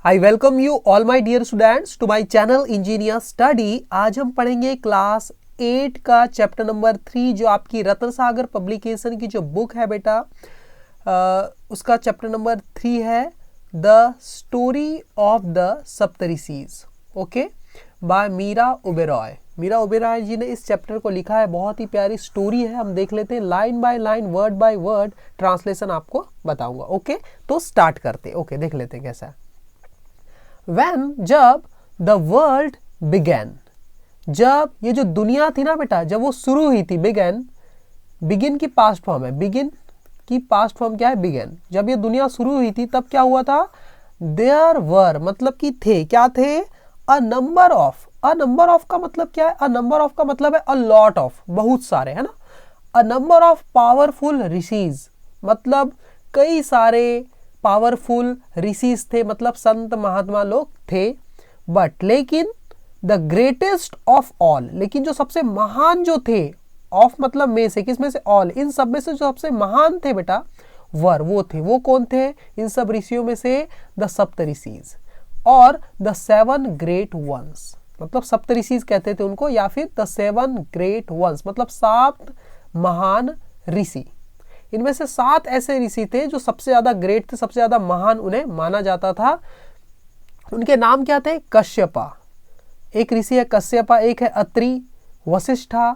I welcome you all my dear students to my channel engineer study. आज हम पढ़ेंगे class 8 का chapter number 3 जो आपकी रतन सागर पब्लिकेशन की जो बुक है बेटा उसका चैप्टर नंबर 3 है the story of the Saptarishis. Okay, by Meera Oberoi. Meera Oberoi ji ने इस चैप्टर को लिखा है, बहुत ही प्यारी स्टोरी है। हम देख लेते हैं line by line, word by word translation आपको बताऊंगा। ओके, तो स्टार्ट करते। ओके, देख लेते हैं कैसा है। When जब the world began, जब ये जो दुनिया थी ना बेटा, जब वो शुरू हुई थी, begin की पास्ट फॉर्म है। begin की पास्ट फॉर्म क्या है? began। जब ये दुनिया शुरू हुई थी तब क्या हुआ था? there were मतलब कि थे, क्या थे? a number of। a number of का मतलब क्या है? a number of का मतलब है a lot of, बहुत सारे, है ना। a number of powerful rishis मतलब कई सारे पावरफुल ऋषिज थे, मतलब संत महात्मा लोग थे। बट लेकिन द ग्रेटेस्ट ऑफ ऑल, लेकिन जो सबसे महान जो थे, ऑफ मतलब में से, किस में से? ऑल, इन सब में से जो सबसे महान थे बेटा वर, वो थे। वो कौन थे इन सब ऋषियों में से? द सप्तऋषिज और द 7 ग्रेट वंस, मतलब सप्तऋषिज कहते थे उनको, या फिर द 7 ग्रेट वंस मतलब 7 महान ऋषि। इनमें से 7 ऐसे ऋषि थे जो सबसे ज्यादा ग्रेट थे, सबसे ज्यादा महान उन्हें माना जाता था। उनके नाम क्या थे? कश्यपा, एक ऋषि है कश्यपा, एक है अत्रि, वशिष्ठा,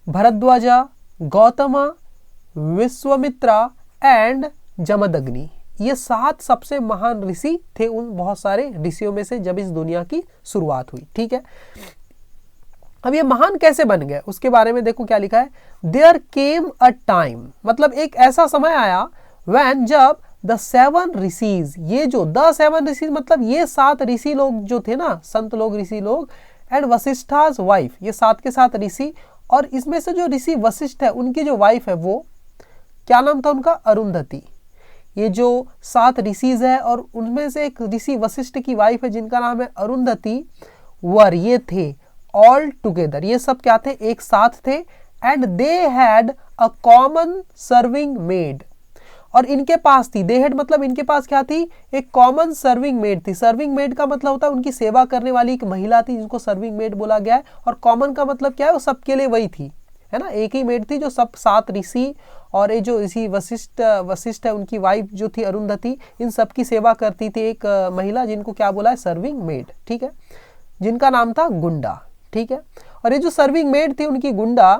भरद्वाजा, गौतमा, विश्वामित्रा एंड जमदग्नि। ये 7 सबसे महान ऋषि थे उन बहुत सारे ऋषियों में से जब इस दुनिया की शुरुआत हुई। ठीक है, अब ये महान कैसे बन गए उसके बारे में देखो क्या लिखा है। देयर केम अ टाइम मतलब एक ऐसा समय आया, व्हेन जब द 7 ऋषिज, ये जो द 7 ऋषिज मतलब ये 7 ऋषि लोग जो थे ना, संत लोग, ऋषि लोग, एंड वशिष्ठा's वाइफ, ये 7 के 7 ऋषि, और इसमें से जो ऋषि वशिष्ठ है उनकी जो वाइफ है वो क्या नाम था उनका? अरुंधति। ये जो 7 ऋषिज है और उनमें से एक ऋषि वशिष्ठ की वाइफ है जिनका नाम है अरुंधति, वर, ये थे ऑल टुगेदर, ये सब क्या थे? एक साथ थे। And they had a common serving made, और इनके पास थी, दे हैड मतलब इनके पास क्या थी? एक कॉमन सर्विंग मेड थी। सर्विंग मेड का मतलब होता है उनकी सेवा करने वाली एक महिला थी जिसको सर्विंग मेड बोला गया है। और कॉमन का मतलब क्या है? वो सबके लिए वही थी, है ना, एक ही मेड थी जो सब 7 ऋषि और ये जो ऋषि वशिष्ठ है उनकी वाइफ जो थी अरुंधति, इन सब की सेवा करती थी एक महिला जिनको क्या बोला है? Serving made. ठीक है, जिनका नाम था गुंडा। ठीक है, और ये जो सर्विंग मेड थी उनकी गुंडा,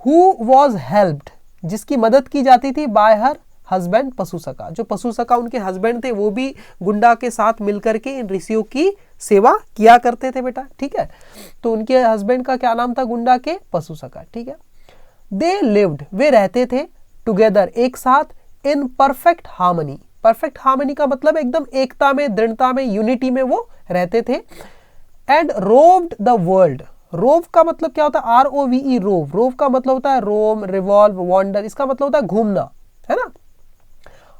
हु वॉज हेल्प्ड, जिसकी मदद की जाती थी बाय हर हस्बैंड पशुसका, जो पशुसका उनके हस्बैंड थे वो भी गुंडा के साथ मिलकर के इन ऋषियों की सेवा किया करते थे बेटा। ठीक है, तो उनके हस्बैंड का क्या नाम था? गुंडा के पशुसका। ठीक है, दे लिव्ड, वे रहते थे, टुगेदर, एक साथ, in perfect harmony. Perfect harmony का मतलब एकदम एकता में, दृढ़ता में, यूनिटी में वो रहते थे। एंड रोव्ड द वर्ल्ड, रोव का मतलब क्या होता है? ROVE, row. रोव का मतलब होता है रोम, रिवॉल्व, वॉन्डर, इसका मतलब होता है घूमना, है ना।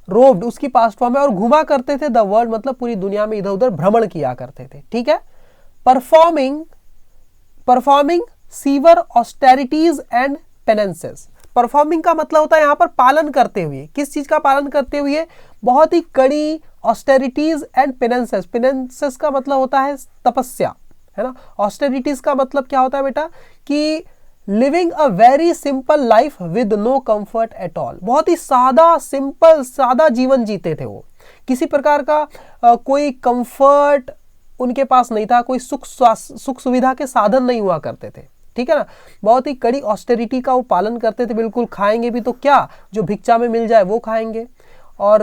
रोव्ड उसकी पास्ट फॉर्म है, और घुमा करते थे। द वर्ल्ड मतलब पूरी दुनिया में इधर उधर भ्रमण किया करते थे। ठीक है, performing severe austerities and penances. Performing का मतलब होता है यहाँ पर पालन करते हुए। किस चीज का पालन करते हुए? बहुत ही कड़ी ऑस्टेरिटीज एंड पेनेंसेस। पेनेंसेस का मतलब होता है तपस्या, है ना। ऑस्टेरिटीज का मतलब क्या होता है बेटा? कि living a very simple life with no comfort at all. बहुत ही सादा, सिंपल, सादा जीवन जीते थे वो। किसी प्रकार का कोई कंफर्ट उनके पास नहीं था, कोई सुख सुविधा के साधन नहीं हुआ करते थे। ठीक है ना, बहुत ही कड़ी ऑस्टेरिटी का वो पालन करते थे। बिल्कुल खाएंगे भी तो क्या, जो भिक्षा में मिल जाए वो खाएंगे, और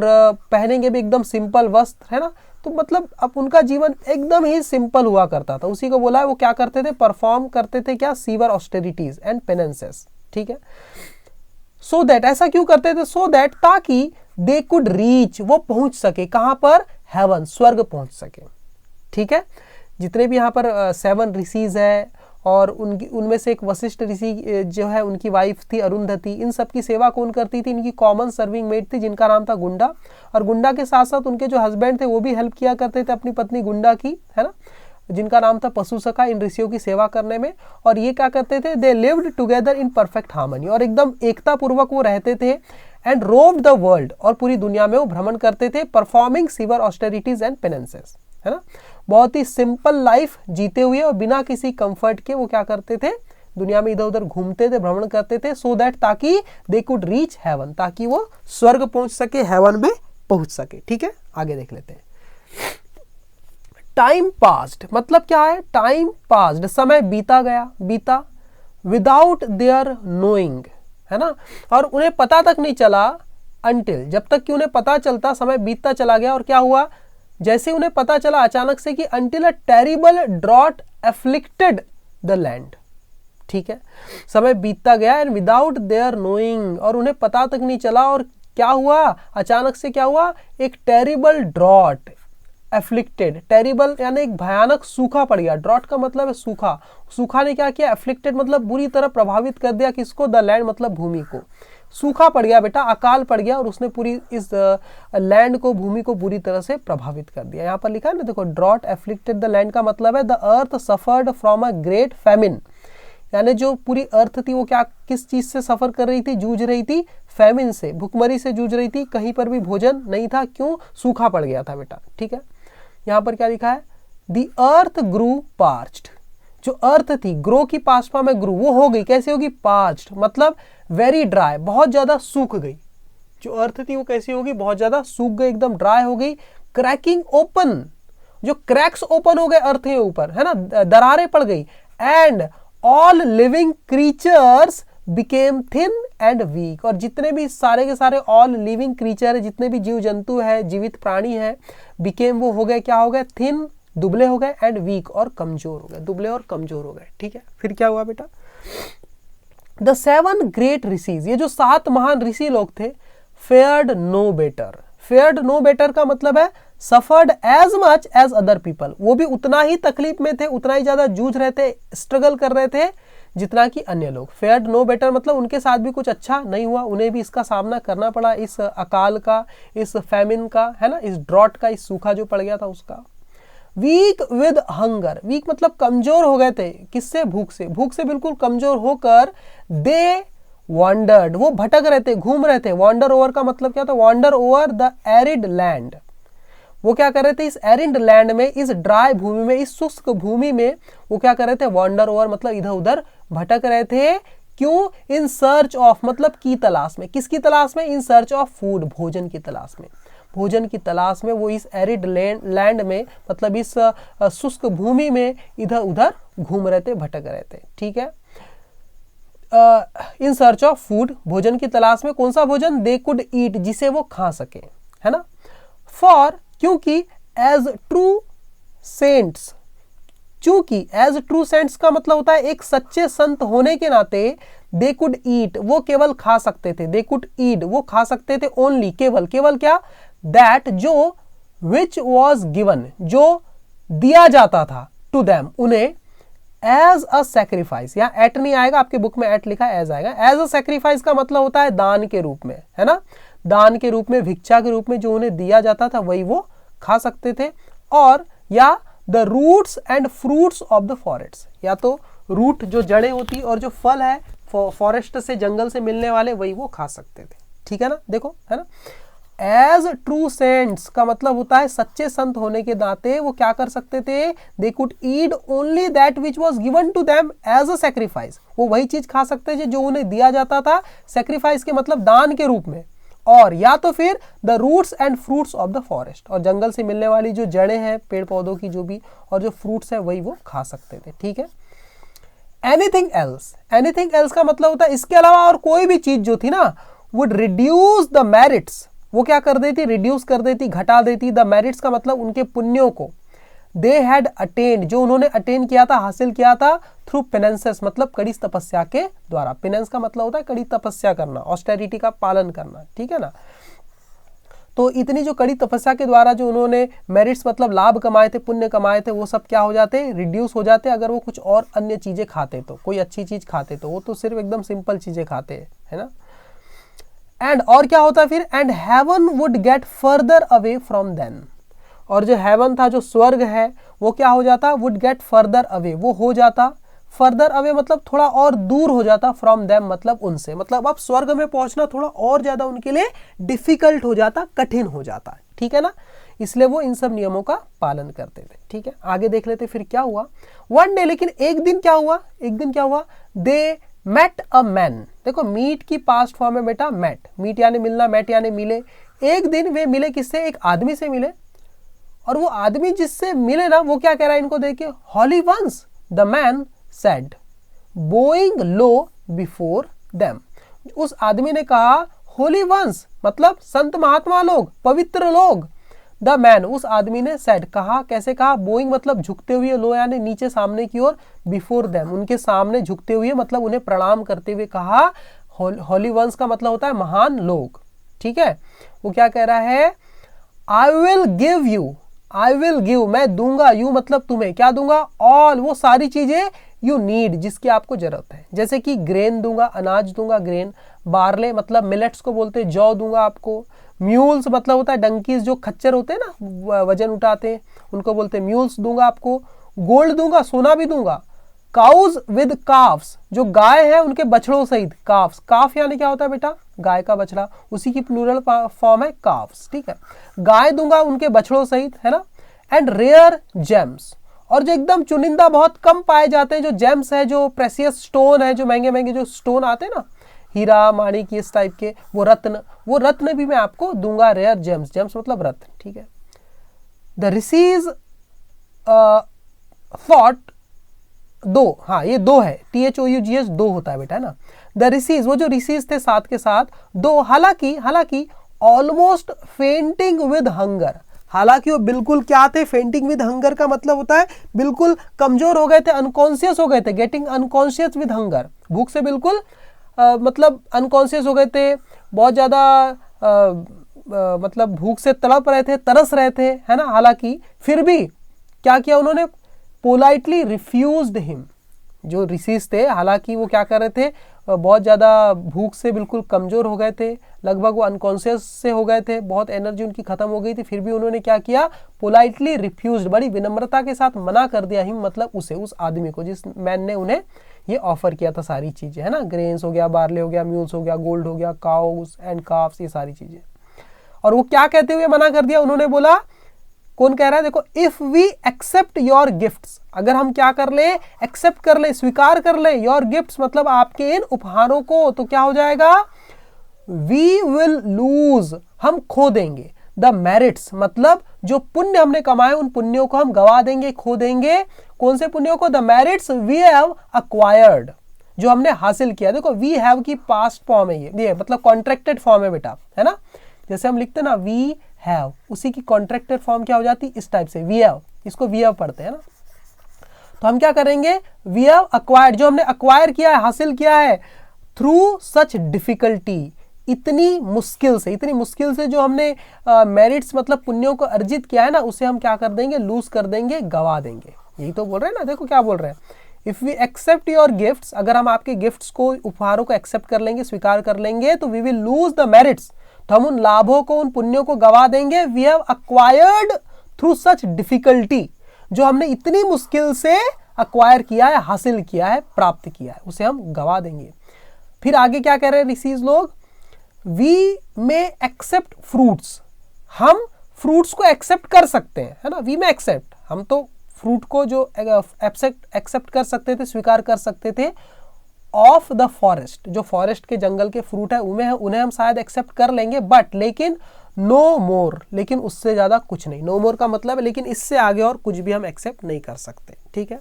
पहनेंगे भी एकदम सिंपल वस्त्र, है ना। तो मतलब अब उनका जीवन एकदम ही सिंपल हुआ करता था। उसी को बोला है वो क्या करते थे? परफॉर्म करते थे क्या? Severe austerities and penances. ठीक है, सो दैट, ऐसा क्यों करते थे? सो दैट, ताकि दे कुड रीच, वो पहुंच सके, कहां पर? हेवन, स्वर्ग पहुंच सके। ठीक है, जितने भी यहाँ पर 7 ऋषिज है और उनमें से एक वशिष्ठ ऋषि जो है उनकी वाइफ थी अरुंधति, इन सब की सेवा कौन करती थी? इनकी कॉमन सर्विंग मेड थी जिनका नाम था गुंडा, और गुंडा के साथ साथ उनके जो हस्बैंड थे वो भी हेल्प किया करते थे अपनी पत्नी गुंडा की, है ना, जिनका नाम था पशुसका, इन ऋषियों की सेवा करने में। और ये क्या करते थे? They lived together in perfect harmony, और एकदम एकता पूर्वक वो रहते थे। एंड रोव्ड द वर्ल्ड, और पूरी दुनिया में वो भ्रमण करते थे, परफॉर्मिंग सिवर ऑस्टेरिटीज एंड पेनेंसेस, है ना, बहुत ही सिंपल लाइफ जीते हुए और बिना किसी कंफर्ट के वो क्या करते थे, दुनिया में इधर उधर घूमते थे, भ्रमण करते थे, सो दैट ताकि दे कुड रीच हेवन, ताकि वो स्वर्ग पहुंच सके, हेवन में पहुंच सके। ठीक है, आगे देख लेते हैं। टाइम पास्ड मतलब क्या है, टाइम पास्ड समय बीता गया, बीता, विदाउट देयर नोइंग, है ना, और उन्हें पता तक नहीं चला, अनटिल, जब तक कि उन्हें पता चलता समय बीतता चला गया, और क्या हुआ, जैसे उन्हें पता चला अचानक से कि until a terrible drought afflicted the land. ठीक है, समय बीतता गया एंड विदाउट देयर नोइंग, और उन्हें पता तक नहीं चला, और क्या हुआ, अचानक से क्या हुआ, एक टेरिबल ड्रॉट एफ्लिक्टेड, टेरिबल यानी एक भयानक सूखा पड़ गया, ड्रॉट का मतलब है सूखा, सूखा ने क्या किया, एफ्लिक्टेड मतलब बुरी तरह प्रभावित कर दिया, किसको, द लैंड मतलब भूमि को, सूखा पड़ गया बेटा, अकाल पड़ गया, और उसने पूरी इस लैंड को, भूमि को बुरी तरह से प्रभावित कर दिया। यहाँ पर लिखा है ना, देखो, ड्रॉट एफ्लिक्टेड द लैंड का मतलब है the earth suffered from a great famine, यानी जो पूरी अर्थ थी वो क्या, किस चीज से सफर कर रही थी, जूझ रही थी, फैमिन से, भुखमरी से जूझ रही थी, कहीं पर भी भोजन नहीं था, क्यों, सूखा पड़ गया था बेटा। ठीक है, यहाँ पर क्या लिखा है, द अर्थ ग्रू पार्च्ड, जो अर्थ थी, ग्रो की पास्ट फॉर्म में ग्रू, वो हो गई, कैसे होगी, पार्च्ड मतलब वेरी ड्राई, बहुत ज्यादा सूख गई, जो अर्थ थी वो कैसी होगी, बहुत ज्यादा सूख गई, एकदम ड्राई हो गई, क्रैकिंग ओपन, जो क्रैक्स ओपन हो गए अर्थ के ऊपर, है ना, दरारें पड़ गई, and all living creatures became thin and weak, और जितने भी सारे के सारे ऑल लिविंग क्रीचर है, जितने भी जीव जंतु है, जीवित प्राणी है, बिकेम वो हो गए, क्या हो गए, थिन दुबले हो गए, एंड वीक और कमजोर हो गए, दुबले और कमजोर हो गए। ठीक है, फिर क्या हुआ बेटा, द 7 ग्रेट ऋषिज, ये जो 7 महान ऋषि लोग थे, fared no better, fared no better का मतलब है suffered as much as other people, वो भी उतना ही तकलीफ में थे, उतना ही ज्यादा जूझ रहे थे, स्ट्रगल कर रहे थे जितना कि अन्य लोग। फेयर्ड नो बेटर मतलब उनके साथ भी कुछ अच्छा नहीं हुआ, उन्हें भी इसका सामना करना पड़ा, इस अकाल का, इस फैमिन का, है ना, इस ड्रॉट का, इस सूखा जो पड़ गया था उसका। वीक विद हंगर, वीक मतलब कमजोर हो गए थे, किससे, भूख से, भूख से बिल्कुल कमजोर होकर, दे वॉन्डर्ड, वो भटक रहे थे, घूम रहे थे, वॉन्डर ओवर का मतलब क्या था, wander over the arid land, वो क्या कर रहे थे, इस एरिड लैंड में, इस ड्राई भूमि में, इस शुष्क भूमि में वो क्या कर रहे थे, वॉन्डर ओवर मतलब इधर उधर भटक रहे थे, क्यों, इन सर्च ऑफ मतलब की तलाश में, किसकी तलाश में, इन सर्च ऑफ फूड, भोजन की तलाश में, भोजन की तलाश में वो इस एरिड लैंड में मतलब इस शुष्क भूमि में इधर उधर घूम रहे थे, भटक रहे थे। ठीक है, इन सर्च ऑफ फूड, भोजन की तलाश में, कौन सा भोजन, दे कुड ईट, जिसे वो खा सके, है ना, फॉर क्योंकि, एज ट्रू सेंट्स, चूंकि, एज ट्रू सेंट्स का मतलब होता है एक सच्चे संत होने के नाते, दे कुड ईट, वो केवल खा सकते थे, दे कुड ईट, वो खा सकते थे, ओनली केवल, केवल क्या, दैट जो, विच वॉज गिवन, जो दिया जाता था, टू दैम उन्हें, एज अ सैक्रिफाइस, यहाँ एट नहीं आएगा, आपके बुक में एट लिखा है, एज आएगा, एज अ सैक्रिफाइस का मतलब होता है दान के रूप में, है ना, दान के रूप में, भिक्षा के रूप में जो उन्हें दिया जाता था वही वो खा सकते थे, और या the roots and fruits of the forest, या तो रूट जो जड़ें होती और जो फल है फॉरेस्ट से, जंगल से मिलने वाले, वही वो खा सकते थे। ठीक है ना, देखो, है ना, एज ट्रू सेंट्स का मतलब होता है सच्चे संत होने के नाते वो क्या कर सकते थे, they could eat only that which was given to them as a sacrifice, वो वही चीज खा सकते थे जो उन्हें दिया जाता था, सैक्रिफाइस के मतलब दान के रूप में, और या तो फिर the roots and fruits of the forest, और जंगल से मिलने वाली जो जड़ें हैं पेड़ पौधों की जो भी, और जो फ्रूट्स है वही वो खा सकते थे। ठीक है, एनीथिंग एल्स, एनीथिंग एल्स का मतलब होता है इसके अलावा और कोई भी चीज जो थी ना, वुड रिड्यूस द मेरिट्स, वो क्या कर देती, रिड्यूस कर देती, घटा देती, द मेरिट्स का मतलब उनके पुण्यों को, दे हैड अटेन्ड, जो उन्होंने अटेन किया था, हासिल किया था, थ्रू पेनेंसेस मतलब कड़ी तपस्या के द्वारा, पेनेंस का मतलब होता है कड़ी तपस्या करना, ऑस्टेरिटी का पालन करना। ठीक है ना, तो इतनी जो कड़ी तपस्या के द्वारा जो उन्होंने मेरिट्स मतलब लाभ कमाए थे, पुण्य कमाए थे, वो सब क्या हो जाते, रिड्यूस हो जाते अगर वो कुछ और अन्य चीजें खाते, तो कोई अच्छी चीज खाते, तो वो तो सिर्फ एकदम सिंपल चीजें खाते हैं, है ना। एंड और क्या होता है फिर, and heaven would get further away from them, और जो हेवन था, जो स्वर्ग है, वो क्या हो जाता, वुड गेट फर्दर अवे, वो हो जाता फर्दर अवे मतलब थोड़ा और दूर हो जाता, फ्रॉम देम मतलब उनसे, मतलब अब स्वर्ग में पहुंचना थोड़ा और ज्यादा उनके लिए डिफिकल्ट हो जाता, कठिन हो जाता, ठीक है ना, इसलिए वो इन सब नियमों का पालन करते थे। ठीक है, आगे देख लेते फिर क्या हुआ। वन डे, लेकिन एक दिन क्या हुआ, एक दिन क्या हुआ, दे मेट अ मैन। देखो मीट की पास्ट फॉर्म है बेटा मेट, मीट यानी मिलना, मेट यानी मिले। एक दिन वे मिले किससे, एक आदमी से मिले, और वो आदमी जिससे मिले ना वो क्या कह रहा है इनको देखिए, holy ones the man said bowing low before them. उस आदमी ने कहा होली वंस मतलब संत महात्मा लोग, पवित्र लोग, द मैन उस आदमी ने सेड कहा, कैसे कहा, बोइंग मतलब झुकते हुए, लो यानी नीचे सामने की ओर, बिफोर देम उनके सामने झुकते हुए मतलब उन्हें प्रणाम करते हुए कहा। होली वंस का मतलब होता है महान लोग। ठीक है, वो क्या कह रहा है, I will give you, I will give मैं दूंगा, यू मतलब तुम्हें, क्या दूंगा, ऑल वो सारी चीजें, यू नीड जिसकी आपको जरूरत है, जैसे कि ग्रेन दूंगा, अनाज दूंगा, ग्रेन, बार्ले मतलब मिलेट्स को बोलते हैं, जौ दूंगा आपको, म्यूल्स मतलब होता है डंकीज जो खच्चर होते हैं ना वजन उठाते हैं उनको बोलते हैं म्यूल्स दूंगा आपको, गोल्ड दूंगा, सोना भी दूंगा, काउज विद काफ्स जो गाय है उनके बछड़ों सहित, काफ्स, काफ यानी क्या होता है बेटा, गाय का बछड़ा, उसी की प्लूरल फॉर्म है काफ्स। ठीक है, गाय दूंगा उनके बछड़ों सहित, है ना, एंड रेयर जेम्स और जो एकदम चुनिंदा बहुत कम पाए जाते हैं जो जेम्स है, जो प्रेसियस स्टोन है, जो महंगे महंगे जो स्टोन आते हैं ना, हीरा माणिक इस टाइप के, वो रत्न भी मैं आपको दूंगा, रेयर जेम्स, जेम्स मतलब रत्न। ठीक है, द ऋषिज थॉट, दो, हाँ ये दो है, THOUGH दो होता है बेटा, है ना, द ऋषिज वो जो ऋषिज थे साथ के साथ, दो हालांकि ऑलमोस्ट फेंटिंग विद हंगर, हालांकि वो बिल्कुल क्या थे, फेंटिंग विद हंगर का मतलब होता है बिल्कुल कमजोर हो गए थे, अनकॉन्शियस हो गए थे, गेटिंग अनकॉन्शियस विद हंगर, भूख से बिल्कुल मतलब अनकॉन्शियस हो गए थे, बहुत ज्यादा मतलब भूख से तड़प रहे थे, तरस रहे थे, है ना, हालांकि फिर भी क्या किया उन्होंने, पोलाइटली रिफ्यूज्ड हिम, जो ऋषिज थे हालांकि वो क्या कर रहे थे, बहुत ज़्यादा भूख से बिल्कुल कमज़ोर हो गए थे, लगभग वो अनकॉन्शियस से हो गए थे, बहुत एनर्जी उनकी ख़त्म हो गई थी, फिर भी उन्होंने क्या किया, पोलाइटली रिफ्यूज्ड, बड़ी विनम्रता के साथ मना कर दिया हिम मतलब उसे, उस आदमी को जिस मैन ने उन्हें ये ऑफर किया था सारी चीज़ें, है ना, ग्रेन्स हो गया, बार्ले हो गया, म्यूल्स हो गया, गोल्ड हो गया, काउस एंड काफ्स, ये सारी चीज़ें। और वो क्या कहते हुए मना कर दिया, उन्होंने बोला, कौन कह रहा है, देखो, if we accept your gifts, अगर हम क्या कर ले, एक्सेप्ट कर ले, स्वीकार कर ले, योर गिफ्ट्स मतलब आपके इन उपहारों को, तो क्या हो जाएगा, वी विल लूज हम खो देंगे, द मेरिट्स मतलब जो पुण्य हमने कमाए उन पुण्यों को हम गवा देंगे, खो देंगे, कौन से पुण्यों को, the merits we have acquired जो हमने हासिल किया। देखो वी हैव की पास्ट फॉर्म है ये मतलब कॉन्ट्रैक्टेड फॉर्म है बेटा, है ना, जैसे हम लिखते हैं ना वी हैव, उसी की कॉन्ट्रैक्टेड फॉर्म क्या हो जाती, इस टाइप से, वी हैव, इसको वी हैव पढ़ते हैं ना, तो हम क्या करेंगे, वी हैव अक्वायर्ड जो हमने अक्वायर किया है, हासिल किया है, थ्रू सच डिफिकल्टी इतनी मुश्किल से जो हमने मेरिट्स मतलब पुण्यों को अर्जित किया है ना, उसे हम क्या कर देंगे, लूज कर देंगे, गवा देंगे, यही तो बोल रहे हैं ना, देखो क्या बोल रहे हैं, if we accept your gifts, अगर हम आपके गिफ्ट्स को, उपहारों को एक्सेप्ट कर लेंगे, स्वीकार कर लेंगे, तो we will lose the merits, तो हम उन लाभों को, उन पुण्यों को गवा देंगे, we have acquired through such difficulty जो हमने इतनी मुश्किल से अक्वायर किया है, हासिल किया है, प्राप्त किया है, उसे हम गवा देंगे। फिर आगे क्या कह रहे हैं ऋषिज लोग, वी मे एक्सेप्ट फ्रूट्स, हम फ्रूट्स को एक्सेप्ट कर सकते हैं, है ना, वी मे एक्सेप्ट, हम तो फ्रूट को जो एक्सेप्ट कर सकते थे, स्वीकार कर सकते थे, ऑफ द फॉरेस्ट जो फॉरेस्ट के जंगल के फ्रूट है उन्हें हम शायद एक्सेप्ट कर लेंगे, बट लेकिन नो मोर, लेकिन उससे ज्यादा कुछ नहीं, नो मोर का मतलब है लेकिन इससे आगे और कुछ भी हम एक्सेप्ट नहीं कर सकते। ठीक है,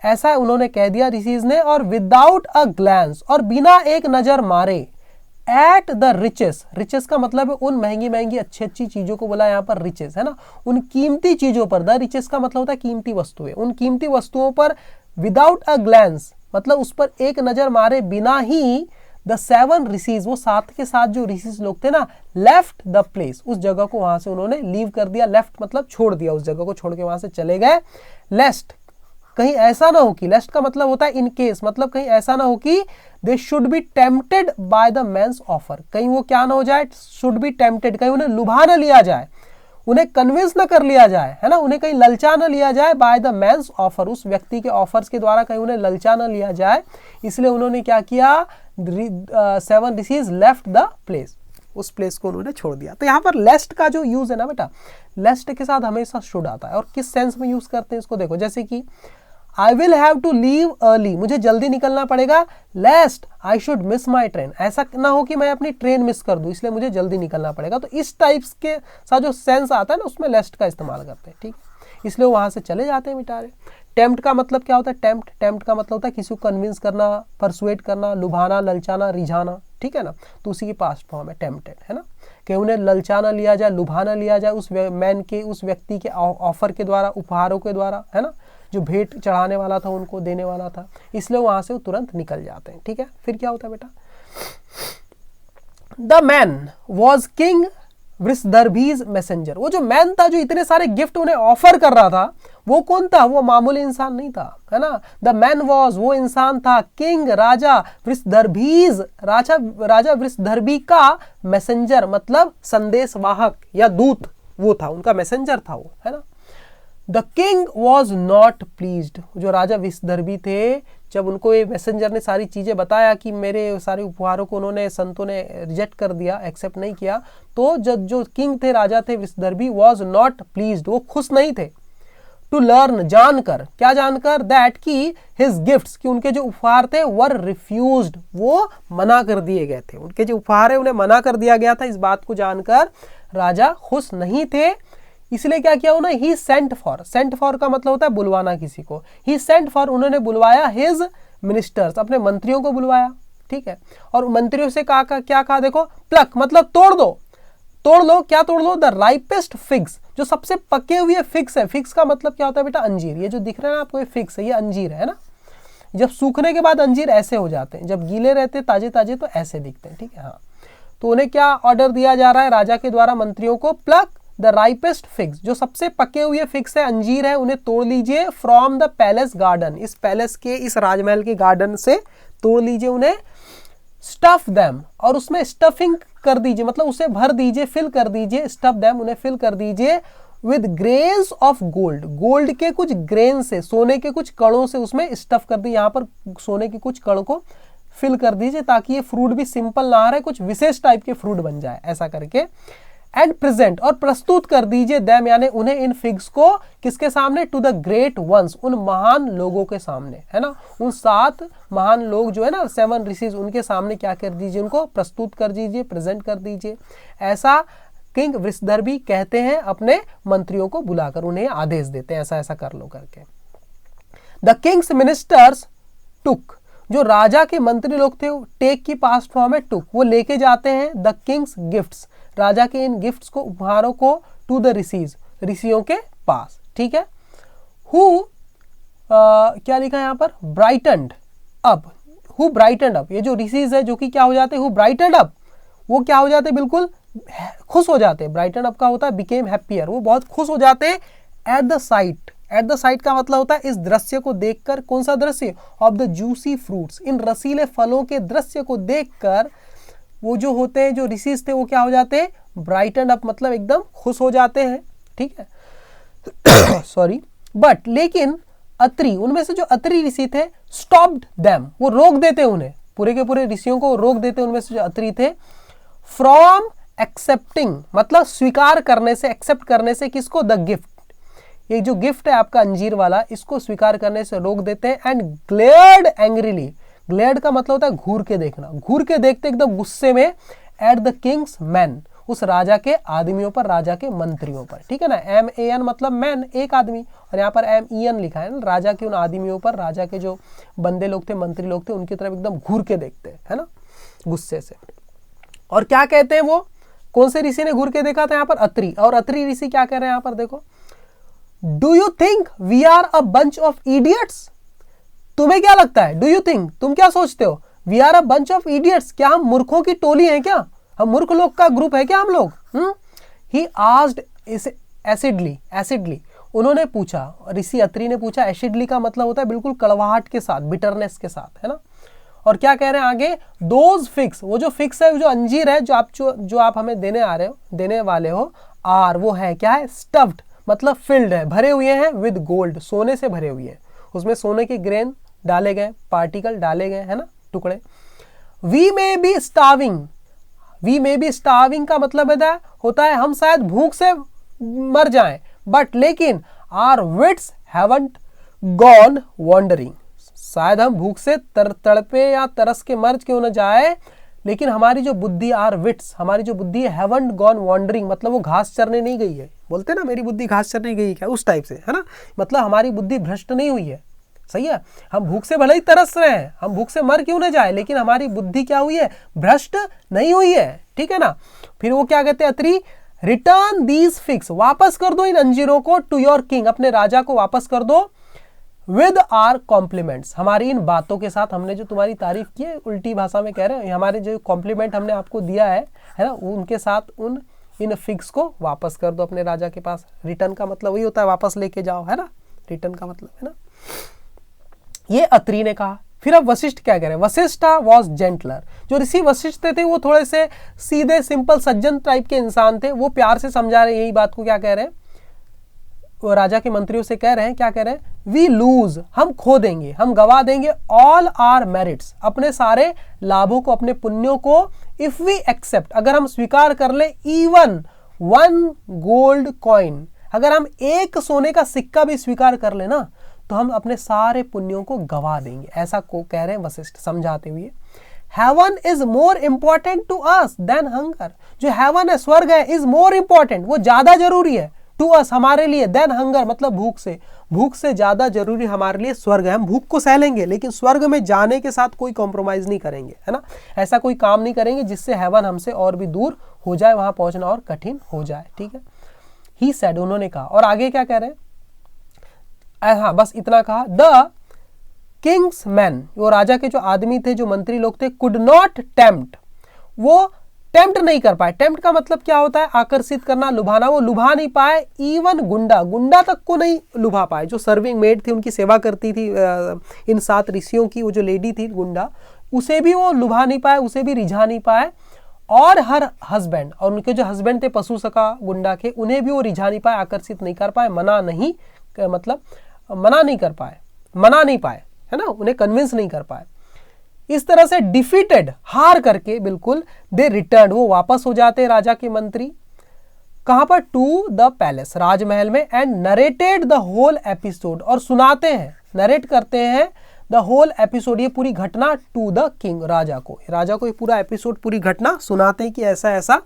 ऐसा उन्होंने कह दिया ऋषिज ने, और विदाउट अ ग्लैंस और बिना एक नजर मारे, एट द रिचेस, रिचेस का मतलब है उन महंगी महंगी अच्छी अच्छी चीजों को बोला यहाँ पर रिचेस, है ना, उन कीमती चीजों पर, द रिचेस का मतलब होता है कीमती वस्तुएं, उन कीमती वस्तुओं पर विदाउट अ ग्लैंस मतलब उस पर एक नजर मारे बिना ही, द 7 ऋषिज वो साथ के साथ जो ऋषिज लोग थे ना, लेफ्ट द प्लेस उस जगह को वहां से उन्होंने लीव कर दिया, लेफ्ट मतलब छोड़ दिया, उस जगह को छोड़ के वहां से चले गए, लेस्ट कहीं ऐसा ना हो कि, लेस्ट का मतलब होता है इन केस, मतलब कहीं ऐसा ना हो कि they should be tempted by the man's offer, कहीं वो क्या ना हो जाए, शुड बी टेम्प्टेड, कहीं उन्हें लुभा ना लिया जाए उन्हें कन्विंस ना कर लिया जाए, है ना, उन्हें कहीं ललचा ना लिया जाए बाय द मैन्स ऑफर, उस व्यक्ति के ऑफर्स के द्वारा कहीं उन्हें ललचा ना लिया जाए, इसलिए उन्होंने क्या किया, 7 ऋषिज लेफ्ट द प्लेस, उस प्लेस को उन्होंने छोड़ दिया। तो यहाँ पर लेस्ट का जो यूज है ना बेटा, लेस्ट के साथ हमेशा शुड आता है। और किस सेंस में यूज करते हैं इसको देखो, जैसे कि I will have to leave early, मुझे जल्दी निकलना पड़ेगा, lest I should miss my train, ऐसा ना हो कि मैं अपनी ट्रेन मिस कर दूं, इसलिए मुझे जल्दी निकलना पड़ेगा। तो इस टाइप्स के साथ जो सेंस आता है ना, उसमें लेस्ट का इस्तेमाल करते हैं, ठीक, इसलिए वहां से चले जाते हैं बेचारे। टेम्प्ट का मतलब क्या होता है, टेम्प्ट का मतलब होता है किसी को कन्विंस करना, परसुएट करना, लुभाना, ललचाना, रिझाना, ठीक है ना, तो उसी की पास्ट फॉर्म है टेम्प्टेड, है ना, कि उन्हें ललचाना लिया जाए, लुभाना लिया जाए उस मैन के, उस व्यक्ति के ऑफर के द्वारा, उपहारों के द्वारा, है ना, जो भेंट चढ़ाने वाला था, उनको देने वाला था, इसलिए वहां से वो तुरंत निकल जाते हैं, ठीक है। फिर क्या होता है बेटा, the man was king Vrishadarbhi's messenger, वो जो मैन था जो इतने सारे गिफ्ट उन्हें ऑफर कर रहा था, वो कौन था, वो मामूली इंसान नहीं था, है ना। द मैन वॉज, वो इंसान था, किंग राजा, वृषदर्भीज राजा वृषदर्भी का मैसेंजर मतलब संदेशवाहक या दूत, वो था, उनका मैसेंजर था वो, है ना। The king was not pleased, जो राजा वृषदर्भी थे, जब उनको ये मैसेंजर ने सारी चीजें बताया कि मेरे सारे उपहारों को उन्होंने संतों ने रिजेक्ट कर दिया, एक्सेप्ट नहीं किया, तो जो किंग थे, राजा थे वृषदर्भी, वॉज नॉट प्लीज्ड, वो खुश नहीं थे। टू लर्न, जानकर, क्या जानकर, दैट की हिज गिफ्ट्स, कि उनके जो उपहार थे, वर रिफ्यूज्ड, वो मना कर दिए गए थे, उनके जो उपहार है उन्हें मना कर दिया गया था। इस बात को जानकर राजा खुश नहीं थे, इसलिए क्या किया उन्होंने, ही सेंट फॉर का मतलब होता है बुलवाना किसी को, ही सेंट फॉर, उन्होंने बुलवाया हिज मिनिस्टर्स, अपने मंत्रियों को बुलवाया, ठीक है, और मंत्रियों से क्या कहा, देखो, प्लक मतलब तोड़ लो, क्या तोड़ लो, द राइपेस्ट फिग्स, जो सबसे पके हुए फिग्स है, फिग्स का मतलब क्या होता है बेटा, अंजीर, ये जो दिख रहा है ना आपको, ये फिग्स है, ये अंजीर है ना, जब सूखने के बाद अंजीर ऐसे हो जाते हैं, जब गीले रहते ताजे ताजे तो ऐसे दिखते हैं, ठीक है, हाँ। तो उन्हें क्या ऑर्डर दिया जा रहा है राजा के द्वारा मंत्रियों को, प्लक द राइपेस्ट फिग्स, जो सबसे पके हुए फिग्स है, अंजीर है, उन्हें तोड़ लीजिए, फ्रॉम द पैलेस गार्डन, इस पैलेस के, इस राजमहल के गार्डन से तोड़ लीजिए उन्हें, स्टफ देम, और उसमें स्टफिंग कर दीजिए, मतलब उसे भर दीजिए, फिल कर दीजिए, स्टफ देम, उन्हें फिल कर दीजिए, with grains of gold, gold के कुछ ग्रेन से, सोने के कुछ कणों से उसमें स्टफ कर दी, यहाँ पर सोने के कुछ कणों को फिल कर दीजिए, ताकि ये फ्रूट भी सिंपल ना रहे, कुछ विशेष टाइप के फ्रूट बन जाए, ऐसा करके। एंड प्रेजेंट, और प्रस्तुत कर दीजिए, देम यानी उन्हें, इन फिग्स को, किसके सामने, टू द ग्रेट वंस, उन महान लोगों के सामने, है ना, उन 7 महान लोग जो है ना, 7 ऋषिज, उनके सामने क्या कर दीजिए, उनको प्रस्तुत कर दीजिए, प्रेजेंट कर दीजिए, ऐसा किंग वृषदर्भी कहते हैं अपने मंत्रियों को बुलाकर, उन्हें आदेश देते हैं, ऐसा ऐसा कर लो करके। द किंग्स मिनिस्टर्स टुक, जो राजा के मंत्री लोग थे, टेक की पास्ट फॉर्म है टुक, वो लेके जाते हैं, द किंग्स गिफ्ट्स, राजा के इन गिफ्ट्स को, उपहारों को, टू द ऋषिज, ऋषियों के पास, ठीक है। हु क्या लिखा है यहाँ पर, ब्राइटनड अप, हु ब्राइटनड अप, ये जो ऋषिज है जो कि क्या हो जाते हैं, हु ब्राइटनड अप, वो क्या हो जाते हैं, बिल्कुल खुश हो जाते हैं, ब्राइटन अप का होता है बिकेम हैप्पियर, वो बहुत खुश हो जाते हैं, at the site, at the site का मतलब होता है इस दृश्य को देखकर, कौन सा दृश्य, ऑफ द जूसी फ्रूट्स, इन रसीले फलों के दृश्य को देखकर वो जो होते हैं, जो ऋषिज थे, वो क्या हो जाते हैं, ब्राइटन अप मतलब एकदम खुश हो जाते हैं, ठीक है। सॉरी, बट लेकिन अत्रि, उनमें से जो अत्रि ऋषि थे, स्टॉप्ड देम, वो रोक देते उन्हें, पूरे के पूरे ऋषियों को रोक देते, उनमें से जो अत्रि थे, फ्रॉम एक्सेप्टिंग मतलब स्वीकार करने से, एक्सेप्ट करने से, किसको, द गिफ्ट, ये जो गिफ्ट है आपका अंजीर वाला, इसको स्वीकार करने से रोक देते हैं। एंड ग्लेयर्ड एंग्रीली, ग्लेयर्ड का मतलब होता है घूर के देखना, घूर के देखते एकदम गुस्से में, एट द किंग्स मैन, उस राजा के आदमियों पर, राजा के मंत्रियों पर, ठीक है ना, MAN मतलब मैन, एक आदमी, और यहाँ पर MEN लिखा है ना, राजा के उन आदमियों पर, राजा के जो बंदे लोग थे, मंत्री लोग थे, उनकी तरफ एकदम घूर के देखते हैं, है ना, गुस्से से। और क्या कहते हैं वो, कौन से ऋषि ने घूर के देखा था, यहाँ पर अत्रि, और अत्रि ऋषि क्या कह रहे हैं यहाँ पर देखो, do you think we are a bunch of idiots, तुम्हें क्या लगता है, डू यू थिंक, तुम क्या सोचते हो, we are a bunch of idiots, क्या हम मूर्खों की टोली हैं क्या, हम मूर्ख लोग का ग्रुप है क्या हम लोग। ही आस्क्ड एसिडली, उन्होंने पूछा, ऋषि अत्रि ने पूछा, एसिडली का मतलब होता है बिल्कुल कड़वाहट के साथ, बिटरनेस के साथ, है ना। और क्या कह रहे हैं आगे, दोज फिक्स, वो जो फिक्स है, जो अंजीर है, जो आप हमें देने वाले हो, आर वो है क्या है, स्टफ्ड मतलब फिल्ड है, भरे हुए हैं, विद गोल्ड सोने से भरे हुए हैं, उसमें सोने के ग्रेन डाले गए, पार्टिकल डाले गए, है ना, टुकड़े। We may be starving, we may be starving का मतलब होता है हम शायद भूख से मर जाएं, बट लेकिन our wits haven't gone wandering, शायद हम भूख से तड़पे या तरस के मर क्यों न जाए, लेकिन हमारी जो बुद्धि, आर विट्स हमारी जो बुद्धि है, हैवंट गॉन वॉन्डरिंग मतलब वो घास चरने नहीं गई है, बोलते ना मेरी बुद्धि घास चरने गई क्या, उस टाइप से, है ना, मतलब हमारी बुद्धि भ्रष्ट नहीं हुई है, सही है। हम भूख से भले ही तरस रहे हैं, हम भूख से मर क्यों न जाए, लेकिन हमारी बुद्धि क्या हुई है, भ्रष्ट नहीं हुई है, ठीक है ना। फिर वो क्या कहते हैं, अत्री, रिटर्न दीज फिक्स, वापस कर दो इन अंजीरों को, टू योर किंग, अपने राजा को वापस कर दो, विद आर कॉम्प्लीमेंट्स, हमारी इन बातों के साथ, हमने जो तुम्हारी तारीफ की है, उल्टी भाषा में कह रहे हैं, हमारे जो कॉम्प्लीमेंट हमने आपको दिया है ना, उनके साथ उन इन फिक्स को वापस कर दो अपने राजा के पास। रिटर्न का मतलब वही होता है वापस लेके जाओ, है ना, रिटर्न का मतलब, है ना, ये अत्रि ने कहा। फिर अब वशिष्ठ क्या कह रहे हैं, वशिष्ठा वॉज जेंटलर, जो ऋषि वशिष्ठ थे वो थोड़े से सीधे सिंपल सज्जन टाइप के इंसान थे, वो प्यार से समझा रहे यही बात को, क्या कह रहे हैं, वो राजा के मंत्रियों से कह रहे हैं, क्या कह रहे हैं, वी लूज, हम खो देंगे, हम गवा देंगे, ऑल आर मेरिट्स, अपने सारे लाभों को, अपने पुण्यों को, इफ वी एक्सेप्ट, अगर हम स्वीकार कर ले, इवन वन गोल्ड कॉइन, अगर हम एक सोने का सिक्का भी स्वीकार कर ले ना, तो हम अपने सारे पुण्यों को गवा देंगे, ऐसा को कह रहे हैं वशिष्ठ समझाते हुए। Heaven is more important to us than hunger, जो हेवन है, स्वर्ग है, इज मोर इंपॉर्टेंट, वो ज्यादा जरूरी है, टू अस हमारे लिए, देन हंगर मतलब भूख से ज्यादा जरूरी हमारे लिए स्वर्ग है। हम भूख को सह लेंगे, लेकिन स्वर्ग में जाने के साथ कोई कॉम्प्रोमाइज नहीं करेंगे, है ना, ऐसा कोई काम नहीं करेंगे जिससे हेवन हमसे और भी दूर हो जाए, वहां पहुंचना और कठिन हो जाए, ठीक है। ही सेड, उन्होंने कहा, और आगे क्या कह रहे हैं, हाँ बस इतना कहा, द किंग्स मैन, वो राजा के जो आदमी थे, जो मंत्री लोग थे, कुड नॉट टेम्प्ट, वो टेम्प्ट नहीं कर पाए। टेम्प्ट का मतलब क्या होता है, आकर्षित करना, लुभाना, वो लुभा नहीं पाए, इवन गुंडा तक को नहीं लुभा पाए, जो सर्विंग मेड थी, उनकी सेवा करती थी इन 7 ऋषियों की, वो जो लेडी थी गुंडा, उसे भी वो लुभा नहीं पाए, उसे भी रिझा नहीं पाए, और हर हस्बैंड, और उनके जो हस्बैंड थे पशु सखा गुंडा के, उन्हें भी वो रिझा नहीं पाए, आकर्षित नहीं कर पाए, मना नहीं पाए, है ना, उन्हें कन्विंस नहीं कर पाए। इस तरह से डिफीटेड, हार करके बिल्कुल, दे रिटर्न, वो वापस हो जाते राजा के मंत्री, कहां पर, टू द पैलेस, राजमहल में, and narrated the whole episode, और सुनाते हैं, नरेट करते हैं, द होल एपिसोड, ये पूरी घटना, टू द किंग, राजा को ये पूरा एपिसोड, पूरी घटना सुनाते हैं कि ऐसा ऐसा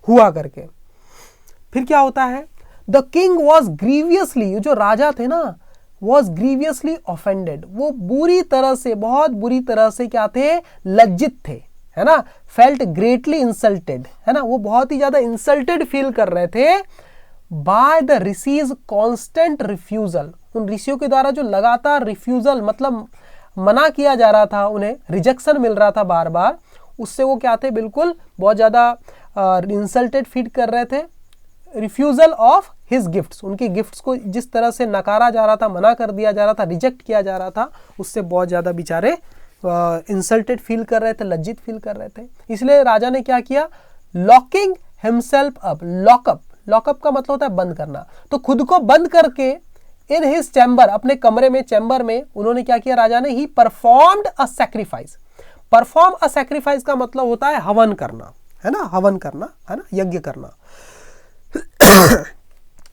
हुआ करके। फिर क्या होता है, द किंग वॉज ग्रीवियसली, जो राजा थे ना, वॉज ग्रीवियसली ऑफेंडेड, वो बुरी तरह से, बहुत बुरी तरह से क्या थे, लज्जित थे, है ना, फेल्ट ग्रेटली इंसल्टेड, है ना, वो बहुत ही ज्यादा इंसल्टेड फील कर रहे थे, by the rishis constant refusal, उन ऋषियों के द्वारा जो लगातार रिफ्यूजल मतलब मना किया जा रहा था, उन्हें रिजेक्शन मिल रहा था बार बार, उससे वो क्या थे, बिल्कुल बहुत ज्यादा इंसल्टेड फील कर रहे थे। रिफ्यूजल ऑफ हिज गिफ्ट्स, उनकी गिफ्ट्स को जिस तरह से नकारा जा रहा था, मना कर दिया जा रहा था, रिजेक्ट किया जा रहा था, उससे बहुत ज्यादा बेचारे इंसल्टेड फील कर रहे थे, लज्जित फील कर रहे थे। इसलिए राजा ने क्या किया, लॉकिंग हिमसेल्फ अप, लॉकअप का मतलब होता है बंद करना, तो खुद को बंद करके इन हिज चैम्बर, अपने कमरे में, चैम्बर में, उन्होंने क्या किया राजा ने, ही performed a sacrifice. Perform a sacrifice का मतलब होता है हवन करना, है ना, हवन करना, है ना, यज्ञ करना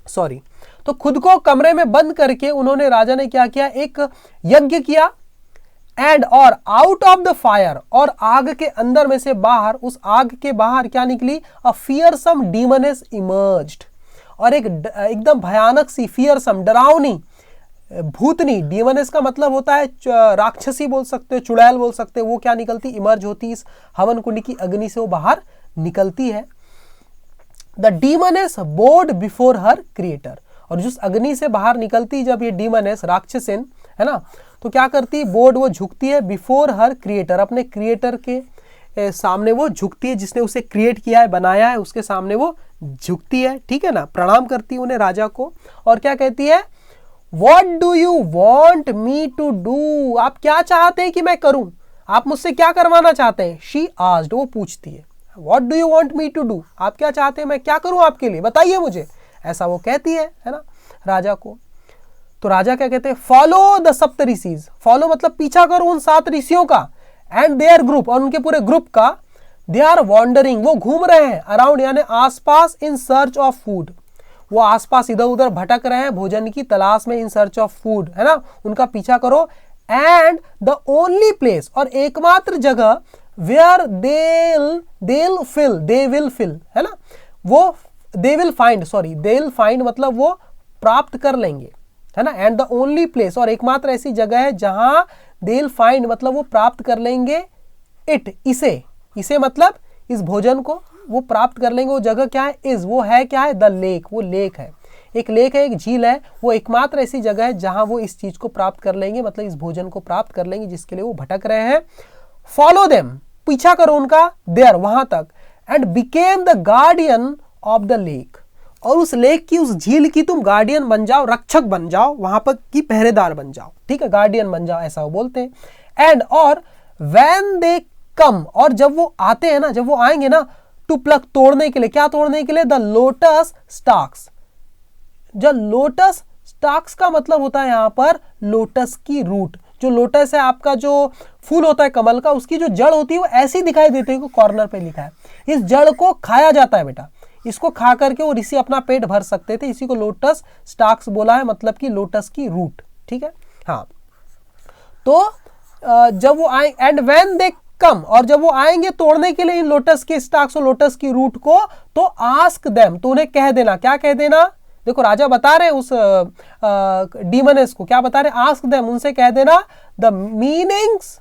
सॉरी। तो खुद को कमरे में बंद करके उन्होंने, राजा ने क्या किया, एक यज्ञ किया, एंड और आउट ऑफ द फायर, और आग के अंदर में से बाहर, उस आग के बाहर क्या निकली, अ फियरसम डीमनेस इमर्ज्ड, और एक एकदम भयानक सी, फियरसम डरावनी भूतनी, डीमनेस का मतलब होता है राक्षसी बोल सकते हो, चुड़ैल बोल सकते हो, वो क्या निकलती, इमर्ज होती, इस हवन कुंड की अग्नि से वो बाहर निकलती है। The डीमनेस board before her creator, और जिस अग्नि से बाहर निकलती जब ये डीमनेस, राक्षसिन, है ना, तो क्या करती, बोर्ड वो झुकती है, बिफोर हर क्रिएटर, अपने क्रिएटर के सामने वो झुकती है, जिसने उसे क्रिएट किया है, बनाया है, उसके सामने वो झुकती है, ठीक है ना, प्रणाम करती है उन्हें, राजा को, और क्या कहती है, What do you want me to do? आप क्या चाहते हैं कि मैं करूं, आप मुझसे क्या करवाना चाहते हैं, She asked, वो पूछती है, what do you want me to do, आप क्या चाहते हैं मैं क्या करूं आपके लिए, बताइए मुझे, ऐसा वो कहती है ना राजा को। तो राजा क्या कहते हैं, फॉलो द सप्त ऋषिज, फॉलो मतलब पीछा करो उन 7 ऋषियों का, एंड देयर ग्रुप, और उनके पूरे ग्रुप का, दे आर वॉन्डरिंग, वो घूम रहे हैं, अराउंड यानी आसपास, इन सर्च ऑफ फूड, वो आसपास इधर उधर भटक रहे हैं भोजन की तलाश में, इन सर्च ऑफ फूड, है ना, उनका पीछा करो। एंड द ओनली प्लेस, और एकमात्र जगह, वेयर दे विल फिल, है ना, वो दे विल फाइंड मतलब वो प्राप्त कर लेंगे, है ना। एंड द ओनली प्लेस, और एकमात्र ऐसी जगह है जहां दे विल फाइंड मतलब वो प्राप्त कर लेंगे, इट, इसे मतलब इस भोजन को वो प्राप्त कर लेंगे, वो जगह क्या है, इज, वो है क्या है, द लेक, वो लेक है, एक लेक है, एक झील है, वो एकमात्र ऐसी जगह है जहां वो इस चीज को प्राप्त कर लेंगे, मतलब इस भोजन को प्राप्त कर लेंगे जिसके लिए वो भटक रहे हैं। फॉलो देम, पीछा करो उनका, देयर, वहां तक, and became the guardian of the lake, और उस लेक की, उस झील की तुम गार्डियन बन जाओ, रक्षक बन जाओ, वहां पर की पहरेदार बन जाओ, ठीक है, गार्डियन बन जाओ, ऐसा वो बोलते हैं। एंड और व्हेन दे कम, और जब वो आते हैं ना, जब वो आएंगे ना, टू प्लक, तोड़ने के लिए, क्या तोड़ने के लिए, द लोटस स्टाक्स, जो लोटस स्टाक्स का मतलब होता है यहां पर लोटस की रूट, जो लोटस है आपका जो फूल होता है कमल का, उसकी जो जड़ होती है वो ऐसी दिखाई देती है, कॉर्नर पे लिखा है, इस जड़ को खाया जाता है बेटा, इसको खा करके वो ऋषि अपना पेट भर सकते थे, इसी को लोटस स्टाक्स बोला है, मतलब कि लोटस की रूट, ठीक है। हाँ, तो जब वो आए, एंड व्हेन दे कम, और जब वो आएंगे तोड़ने के लिए इन लोटस के स्टाक्स और लोटस की रूट को, तो आस्क देम, तो उन्हें कह देना, क्या कह देना, देखो राजा बता रहे उस डीमनेस को, क्या बता रहे, आस्क देम, उनसे कह देना, the meanings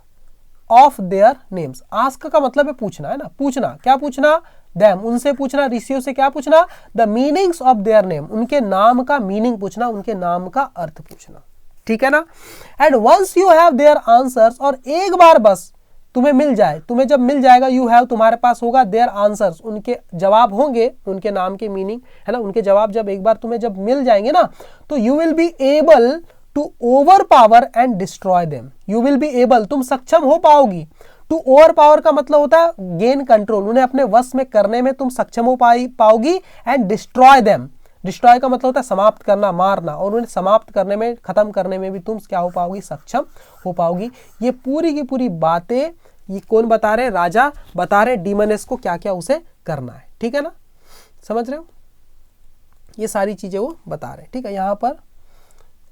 of their names, ask का मतलब है पूछना, है ना, पूछना, क्या पूछना, देम, उनसे पूछना, ऋषियों से क्या पूछना, the meanings of their name, उनके नाम का मीनिंग पूछना, उनके नाम का अर्थ पूछना, ठीक है ना। And once you have their answers, और एक बार बस तुम्हें मिल जाए, तुम्हें जब मिल जाएगा, यू हैव, तुम्हारे पास होगा, देयर आंसर्स, उनके जवाब होंगे, उनके नाम के मीनिंग, है ना, उनके जवाब जब एक बार तुम्हें जब मिल जाएंगे ना, तो you will be able to overpower and destroy them, you will be able, तुम सक्षम हो पाओगी, टू ओवर पावर का मतलब होता है गेन कंट्रोल, उन्हें अपने वश में करने में तुम सक्षम हो पाओगी, एंड डिस्ट्रॉय देम, डिस्ट्रॉय का मतलब होता है समाप्त करना, मारना, और उन्हें समाप्त करने में, खत्म करने में भी तुम क्या हो पाओगी, सक्षम हो पाओगी। ये पूरी की पूरी बातें ये कौन बता रहे, राजा बता रहे डीमनेस को क्या क्या उसे करना है, ठीक है ना, समझ रहे हो, ये सारी चीजें वो बता रहे, ठीक है। यहाँ पर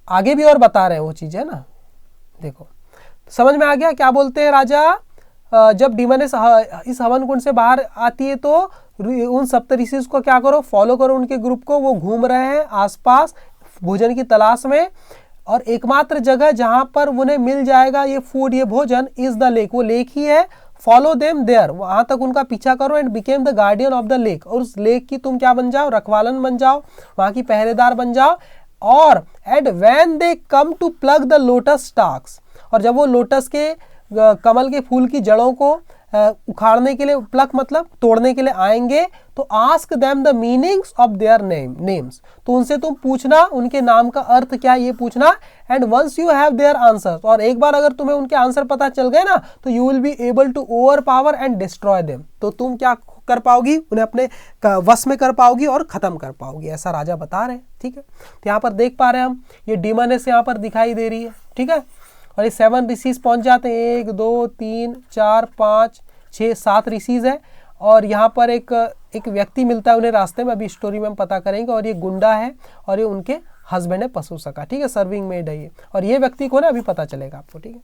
आगे भी और बता रहे हैं वो चीजें, ना, देखो समझ में आ गया क्या बोलते हैं राजा, जब डीमनेस इस हवन कुंड से बाहर आती है तो उन सप्तऋषि को क्या करो, फॉलो करो उनके ग्रुप को, वो घूम रहे हैं आसपास भोजन की तलाश में, और एकमात्र जगह जहां पर उन्हें मिल जाएगा ये फूड, ये भोजन, इज द लेक, वो लेक ही है, फॉलो देम देयर, वहां तक उनका पीछा करो, and became the guardian of the lake, और उस लेक की तुम क्या बन जाओ, रखवालन बन जाओ, वहां की पहरेदार बन जाओ। और and when they come to pluck the lotus stalks, और जब वो लोटस के कमल के फूल की जड़ों को उखाड़ने के लिए, प्लक मतलब तोड़ने के लिए आएंगे, तो ask them the meanings of their names, तो उनसे तुम पूछना उनके नाम का अर्थ क्या है ये पूछना। And once you have their answers, और एक बार अगर तुम्हें उनके आंसर पता चल गए ना, तो you will be able to overpower and destroy them, तो तुम क्या कर पाओगी, उन्हें अपने वश में कर पाओगी और खत्म कर पाओगी, ऐसा राजा बता रहे हैं, ठीक है। तो यहाँ पर देख पा रहे हैं हम, ये डीमनेस यहाँ पर दिखाई दे रही है, ठीक है, और ये 7 ऋषिज पहुंच जाते हैं, 1 2 3 4 5 6 7 ऋषिज है, और यहाँ पर एक व्यक्ति मिलता है उन्हें रास्ते में, अभी स्टोरी में हम पता करेंगे, और ये गुंडा है, और ये उनके हस्बैंड है पशु सखा, ठीक है, सर्विंग मेड है ये, और ये व्यक्ति को ना अभी पता चलेगा आपको, ठीक है।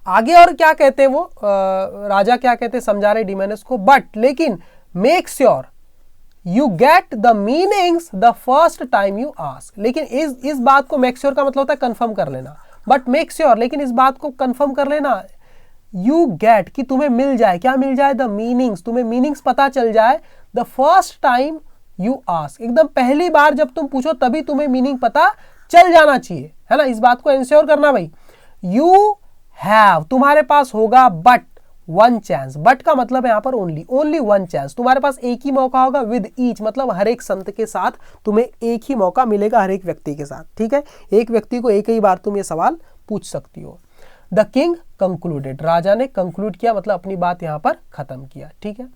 आगे और क्या कहते हैं वो राजा क्या कहते हैं, समझा रहे डीमनेस को, बट लेकिन make sure you get the meanings the first time you ask, लेकिन इस बात को, मेक श्योर का मतलब होता है कंफर्म कर लेना, बट मेक श्योर, लेकिन इस बात को कंफर्म कर लेना, यू गेट कि तुम्हें मिल जाए, क्या मिल जाए, द मीनिंग्स, तुम्हें मीनिंग्स पता चल जाए, the first time you ask, एकदम पहली बार जब तुम पूछो तभी तुम्हें मीनिंग पता चल जाना चाहिए, है ना, इस बात को इंश्योर करना भाई। यू हैव, तुम्हारे पास होगा बट 1 चांस, बट का मतलब है यहाँ पर ओनली 1 चांस, तुम्हारे पास एक ही मौका होगा, विद ईच मतलब हर एक संत के साथ तुम्हें एक ही मौका मिलेगा, हर एक व्यक्ति के साथ, ठीक है, एक व्यक्ति को एक ही बार तुम ये सवाल पूछ सकती हो। द किंग कंक्लूडेड, राजा ने कंक्लूड किया, मतलब अपनी बात यहाँ पर खत्म किया। ठीक है।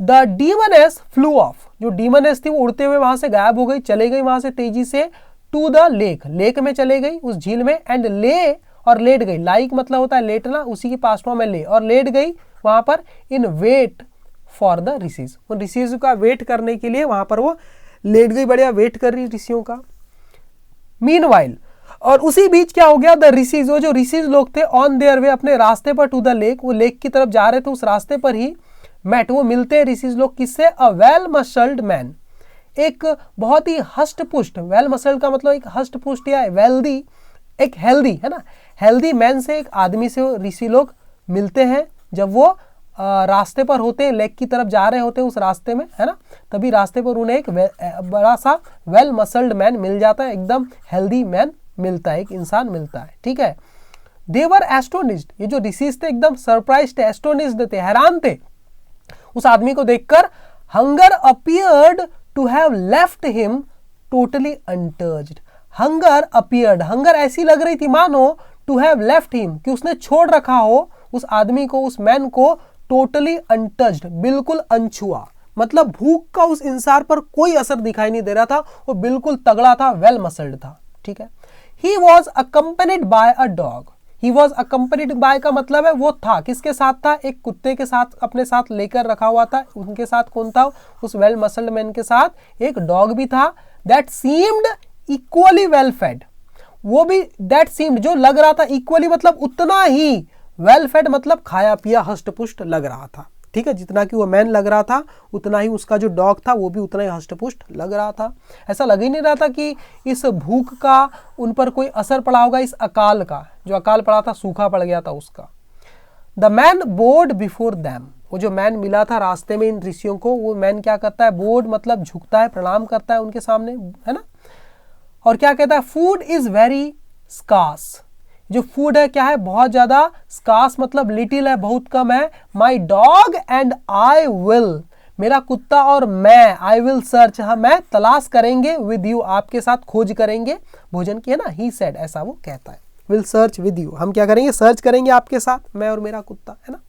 द डीमनेस फ्लू ऑफ, जो डीमनेस थी वो उड़ते हुए वहां से गायब हो गई, चले गई वहां से तेजी से, टू द लेक, लेक में चले गई, उस झील में, एंड ले और लेट गई, लाइक मतलब होता है लेटना, उसी की पास्ट फॉर्म में ले, और लेट गई वहां पर इन वेट फॉर द ऋषिज, उन ऋषिज का वेट करने के लिए वहां पर वो लेट गई, बढ़िया वेट कर रही ऋषियों का। मीनवाइल, और उसी बीच क्या हो गया, द ऋषिज, वो जो ऋषिज लोग थे, ऑन देयर वे, अपने रास्ते पर, टू द लेक, वो लेक की तरफ जा रहे थे, उस रास्ते पर ही मैट, वो मिलते हैं ऋषिज लोग, किससे, अ वेल मसल्ड मैन, एक बहुत ही हष्ट पुष्ट, वेल मसल्ड का मतलब एक हष्ट पुष्ट या वेल्दी, एक हेल्दी, है ना, हेल्दी मैन से, एक आदमी से ऋषि लोग मिलते हैं जब वो रास्ते पर होते हैं, लेक की तरफ जा रहे होते हैं उस रास्ते में, है ना, तभी रास्ते पर उन्हें एक बड़ा सा वेल मसल्ड मैन मिल जाता है, एकदम हेल्दी मैन मिलता है, एक इंसान मिलता है। ठीक है। दे वर एस्टोनिश्ड, ये जो ऋषिज थे एकदम सरप्राइज्ड थे, एस्टोनिश्ड थे, हैरान थे उस आदमी को देखकर। Hunger appeared to have left him totally untouched, hunger appeared, hunger ऐसी लग रही थी मानो, टू हैव लेफ्ट हिम, कि उसने छोड़ रखा हो उस आदमी को, उस मैन को, टोटली अनटच्ड, बिल्कुल अनछुआ, मतलब भूख का उस इंसान पर कोई असर दिखाई नहीं दे रहा था, वो बिल्कुल तगड़ा था, वेल मसल्ड था। ठीक है। He was accompanied by a dog, he was accompanied by का मतलब है वो था, किसके साथ था, एक कुत्ते के साथ अपने साथ लेकर रखा हुआ था, उनके साथ कौन था, उस वेल मसल्ड मैन के साथ एक डॉग भी था, that seemed equally well fade, वो भी दैट सीम्ड, जो लग रहा था, इक्वली मतलब उतना ही, वेल फेड मतलब खाया पिया हष्ट पुष्ट लग रहा था। ठीक है, जितना कि वो मैन लग रहा था उतना ही उसका जो डॉग था वो भी उतना ही हष्ट पुष्ट लग रहा था। ऐसा लग ही नहीं रहा था कि इस भूख का उन पर कोई असर पड़ा होगा, इस अकाल का, जो अकाल पड़ा था, सूखा पड़ गया था उसका। The main board before them, वो जो मैन मिला था रास्ते में इन ऋषियों को, वो मैन क्या करता है, बोर्ड मतलब झुकता है, प्रणाम करता है उनके सामने, है ना, और क्या कहता है, फूड इज वेरी स्कार्स, जो फूड है क्या है, बहुत ज्यादा, स्कार्स मतलब लिटिल है, बहुत कम है, my dog and I will, मेरा कुत्ता और मैं, आई विल सर्च, हाँ मैं तलाश करेंगे, विद यू, आपके साथ खोज करेंगे भोजन की, है ना, ही सेड, ऐसा वो कहता है, विल सर्च विद यू, हम क्या करेंगे, सर्च करेंगे आपके साथ, मैं और मेरा कुत्ता, है ना।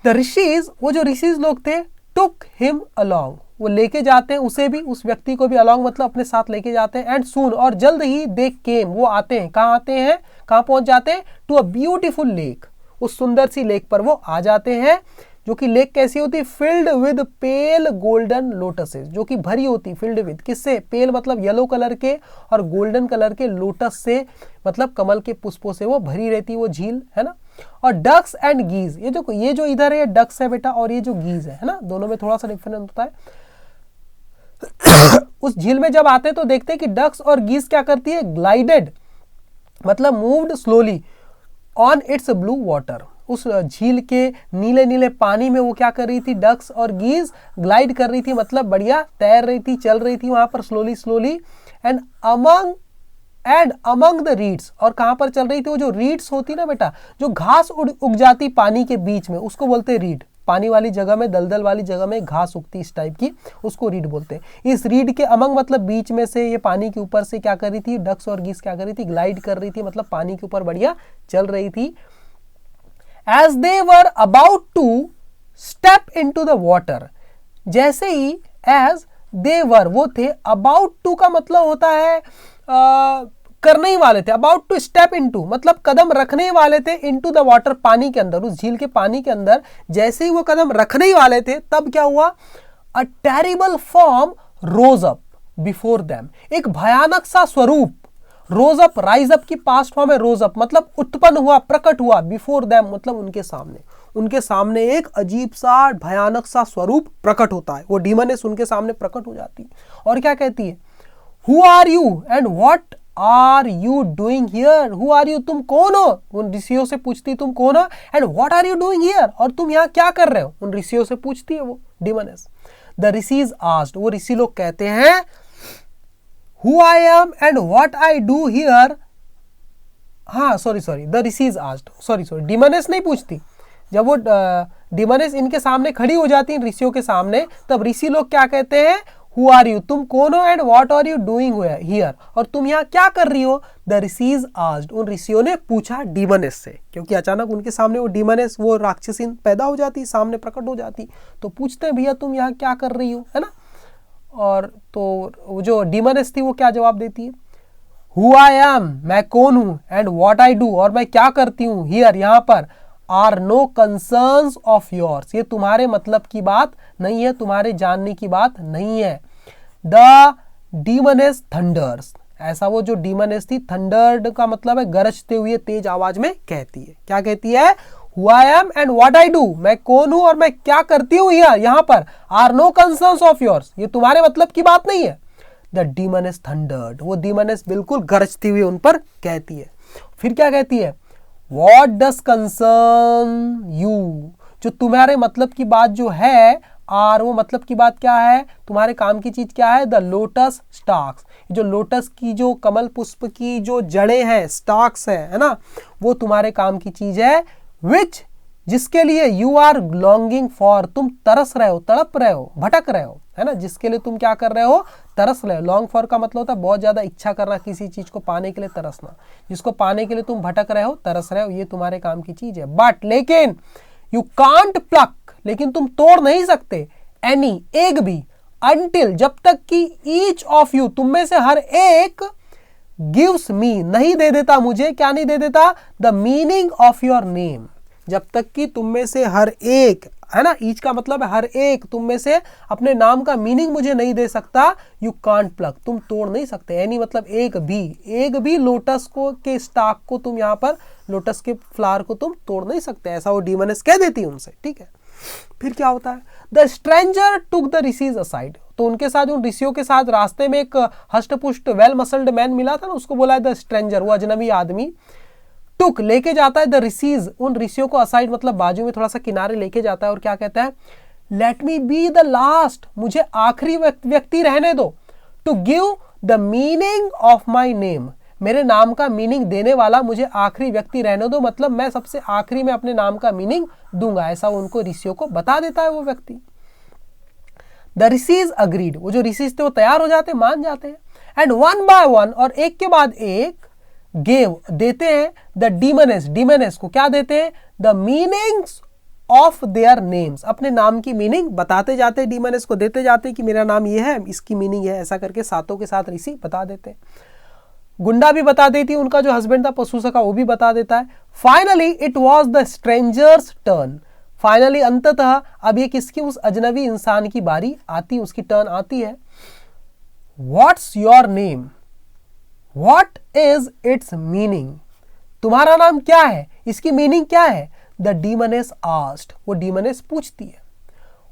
द ऋषिज, वो जो ऋषिज लोग थे, टुक हिम अलॉन्ग, वो लेके जाते हैं उसे भी, उस व्यक्ति को भी, अलॉन्ग मतलब अपने साथ लेके जाते हैं, एंड सून, और जल्द ही दे केम, वो आते हैं, कहाँ आते हैं, कहाँ पहुंच जाते हैं, टू अ ब्यूटीफुल लेक, उस सुंदर सी लेक पर वो आ जाते हैं, जो कि लेक कैसी होती, filled with pale golden lotuses, जो कि भरी होती, फिल्ड विद किससे, पेल मतलब येलो कलर के, और गोल्डन कलर के लोटस से, मतलब कमल के पुष्पों से वो भरी रहती वो झील, है ना। और डक्स एंड गीज, ये जो इधर है डक्स है बेटा, और ये जो गीज है ना, दोनों में थोड़ा सा डिफरेंस होता है। उस झील में जब आते हैं तो देखते हैं कि डक्स और गीज क्या करती है, ग्लाइडेड मतलब moved slowly on it's blue water, उस झील के नीले नीले पानी में वो क्या कर रही थी, डक्स और गीज ग्लाइड कर रही थी, मतलब बढ़िया तैर रही थी, चल रही थी वहां पर slowly slowly, and among the reads, और कहां पर चल रही थी, वो जो रीड्स होती ना बेटा, जो घास उग जाती पानी के बीच में, उसको बोलते हैं रीड, पानी वाली जगह में, दलदल वाली जगह में घास उगती इस टाइप की, उसको रीड बोलते हैं। इस रीड के अमंग मतलब बीच में से, ये पानी के ऊपर से क्या कर रही थी, डक्स और गीस क्या कर रही थी, ग्लाइड कर रही थी, मतलब पानी के ऊपर बढ़िया चल रही थी। As they were about to step into the water, जैसे ही एज दे वर वो थे, अबाउट टू का मतलब होता है करने ही वाले थे, अबाउट टू स्टेप इनटू मतलब कदम रखने वाले थे, इनटू द वाटर पानी के अंदर, उस झील के पानी के अंदर जैसे ही वो कदम रखने ही वाले थे, तब क्या हुआ, a terrible form rose up before them, एक भयानक सा स्वरूप, रोज अप, राइज अप की पास्ट फॉर्म है रोज अप, मतलब उत्पन्न हुआ, प्रकट हुआ, बिफोर देम मतलब उनके सामने एक अजीब सा भयानक सा स्वरूप प्रकट होता है, वो डीमनेस उनके सामने प्रकट हो जाती है, और क्या कहती है, who are you and what are you doing here, who are you, तुम कौन हो, उन ऋषियों से पूछती तुम कौन हो, and what are you doing here, और तुम यहाँ क्या कर रहे हो, उन ऋषियों से पूछती है वो डीमनेस। द ऋषिज आस्क्ड, वो ऋषि लोग कहते हैं, who I am and what I do here, हाँ sorry the rishis asked, sorry demoness नहीं पूछती, जब वो डीमनेस इनके सामने खड़ी हो जाती है ऋषियों के सामने, तब ऋषि लोग क्या कहते हैं, हु आर यू, तुम कौन हो, and what are you doing here, और तुम यहाँ क्या कर रही हो। द ऋषिज आस्क्ड, उन ऋषियों ने पूछा डीमनेस से, क्योंकि अचानक उनके सामने वो डीमनेस, वो राक्षसी पैदा हो जाती, सामने प्रकट हो जाती, तो पूछते हैं भैया तुम यहाँ क्या कर रही हो, है ना। और तो जो डीमनेस थी वो क्या जवाब देती है, हु आई एम, मैं कौन हूं, एंड व्हाट आई डू, और मैं क्या करती हूं, हियर, यहाँ पर, are no concerns of yours, ये तुम्हारे मतलब की बात नहीं है, तुम्हारे जानने की बात नहीं है। द डीमनेस थंडर्स, ऐसा वो जो डीमनेस थी, थंडर्ड का मतलब है गरजते हुए तेज आवाज में कहती है, क्या कहती है, Who I am and what I do, मैं कौन हूं और मैं क्या करती हूं यहाँ पर, are no concerns of yours, ये तुम्हारे मतलब की बात नहीं है। द डीमनेस थंडर्ड, वो डीमनेस बिल्कुल गरजती हुई उन पर कहती है। फिर क्या कहती है, वॉट डस कंसर्न यू, जो तुम्हारे मतलब की बात जो है, आर वो मतलब की बात क्या है, तुम्हारे काम की चीज क्या है, द लोटस स्टाक्स, जो लोटस की जो कमल पुष्प की जो जड़ें हैं, स्टाक्स है ना, वो तुम्हारे काम की चीज है। विच, जिसके लिए यू आर लॉन्गिंग फॉर, तुम तरस रहे हो, तड़प रहे हो, भटक रहे हो, है ना, जिसके लिए तुम क्या कर रहे हो, तरस रहे हो। लॉन्ग फॉर का मतलब होता है बहुत ज्यादा इच्छा करना, किसी चीज को पाने के लिए तरसना, जिसको पाने के लिए तुम भटक रहे हो, तरस रहे हो, ये तुम्हारे काम की चीज है। बट लेकिन यू कांट प्लक, लेकिन तुम तोड़ नहीं सकते, एनी, एक भी, अंटिल, जब तक कि ईच ऑफ यू, तुम में से हर एक, गिव्स मी, नहीं दे देता मुझे, क्या नहीं दे देता, the meaning of your name, जब तक कि तुम में से हर एक, है ना, ईच का मतलब है हर एक, तुम में से अपने नाम का मीनिंग मुझे नहीं दे सकता, यू कांट प्लक, तुम तोड़ नहीं सकते, यानी मतलब एक भी लोटस को के स्टाक को तुम यहाँ पर, लोटस के फ्लावर को तुम तोड़ नहीं सकते, ऐसा वो डीमनेस कह देती है उनसे, ठीक है। फिर क्या होता है, the stranger took the rishis aside, तो उनके साथ, उन ऋषियों के साथ रास्ते में एक हष्टपुष्ट वेल मसल्ड मैन मिला था ना, उसको बोला है द स्ट्रेंजर, वो अजनबी आदमी, टुक, लेके जाता है, द ऋषिज, उन ऋषियों को असाइड मतलब बाजू में थोड़ा सा किनारे लेके जाता है, और क्या कहता है, let me be the last, मुझे आखिरी व्यक्ति रहने दो, to give the meaning of my name, मेरे नाम का मीनिंग देने वाला मुझे आखिरी व्यक्ति रहने दो, मतलब मैं सबसे आखिरी में अपने नाम का मीनिंग दूंगा, ऐसा उनको ऋषियों को बता देता है वो व्यक्ति। द ऋषिज अग्रीड, वो जो ऋषिज थे वो तैयार हो जाते, मान जाते हैं, एंड वन बाय वन, और एक के बाद एक, गेव, देते हैं, द डीमनेस को क्या देते हैं, the meanings of their names, अपने नाम की मीनिंग बताते जाते, डीमनेस को देते जाते कि मेरा नाम ये है, इसकी मीनिंग है, ऐसा करके सातों के साथ ऋषि बता देते। गुंडा भी बता देती है, उनका जो हस्बैंड था पशु सखा वो भी बता देता है। Finally it was the strangers turn, finally अंततः अब ये किसकी, उस अजनबी इंसान की बारी आती, उसकी टर्न आती है। What's your name, what is it's meaning, तुम्हारा नाम क्या है, इसकी मीनिंग क्या है, द डीमनेस आस्क्ड, वो डीमनेस पूछती है।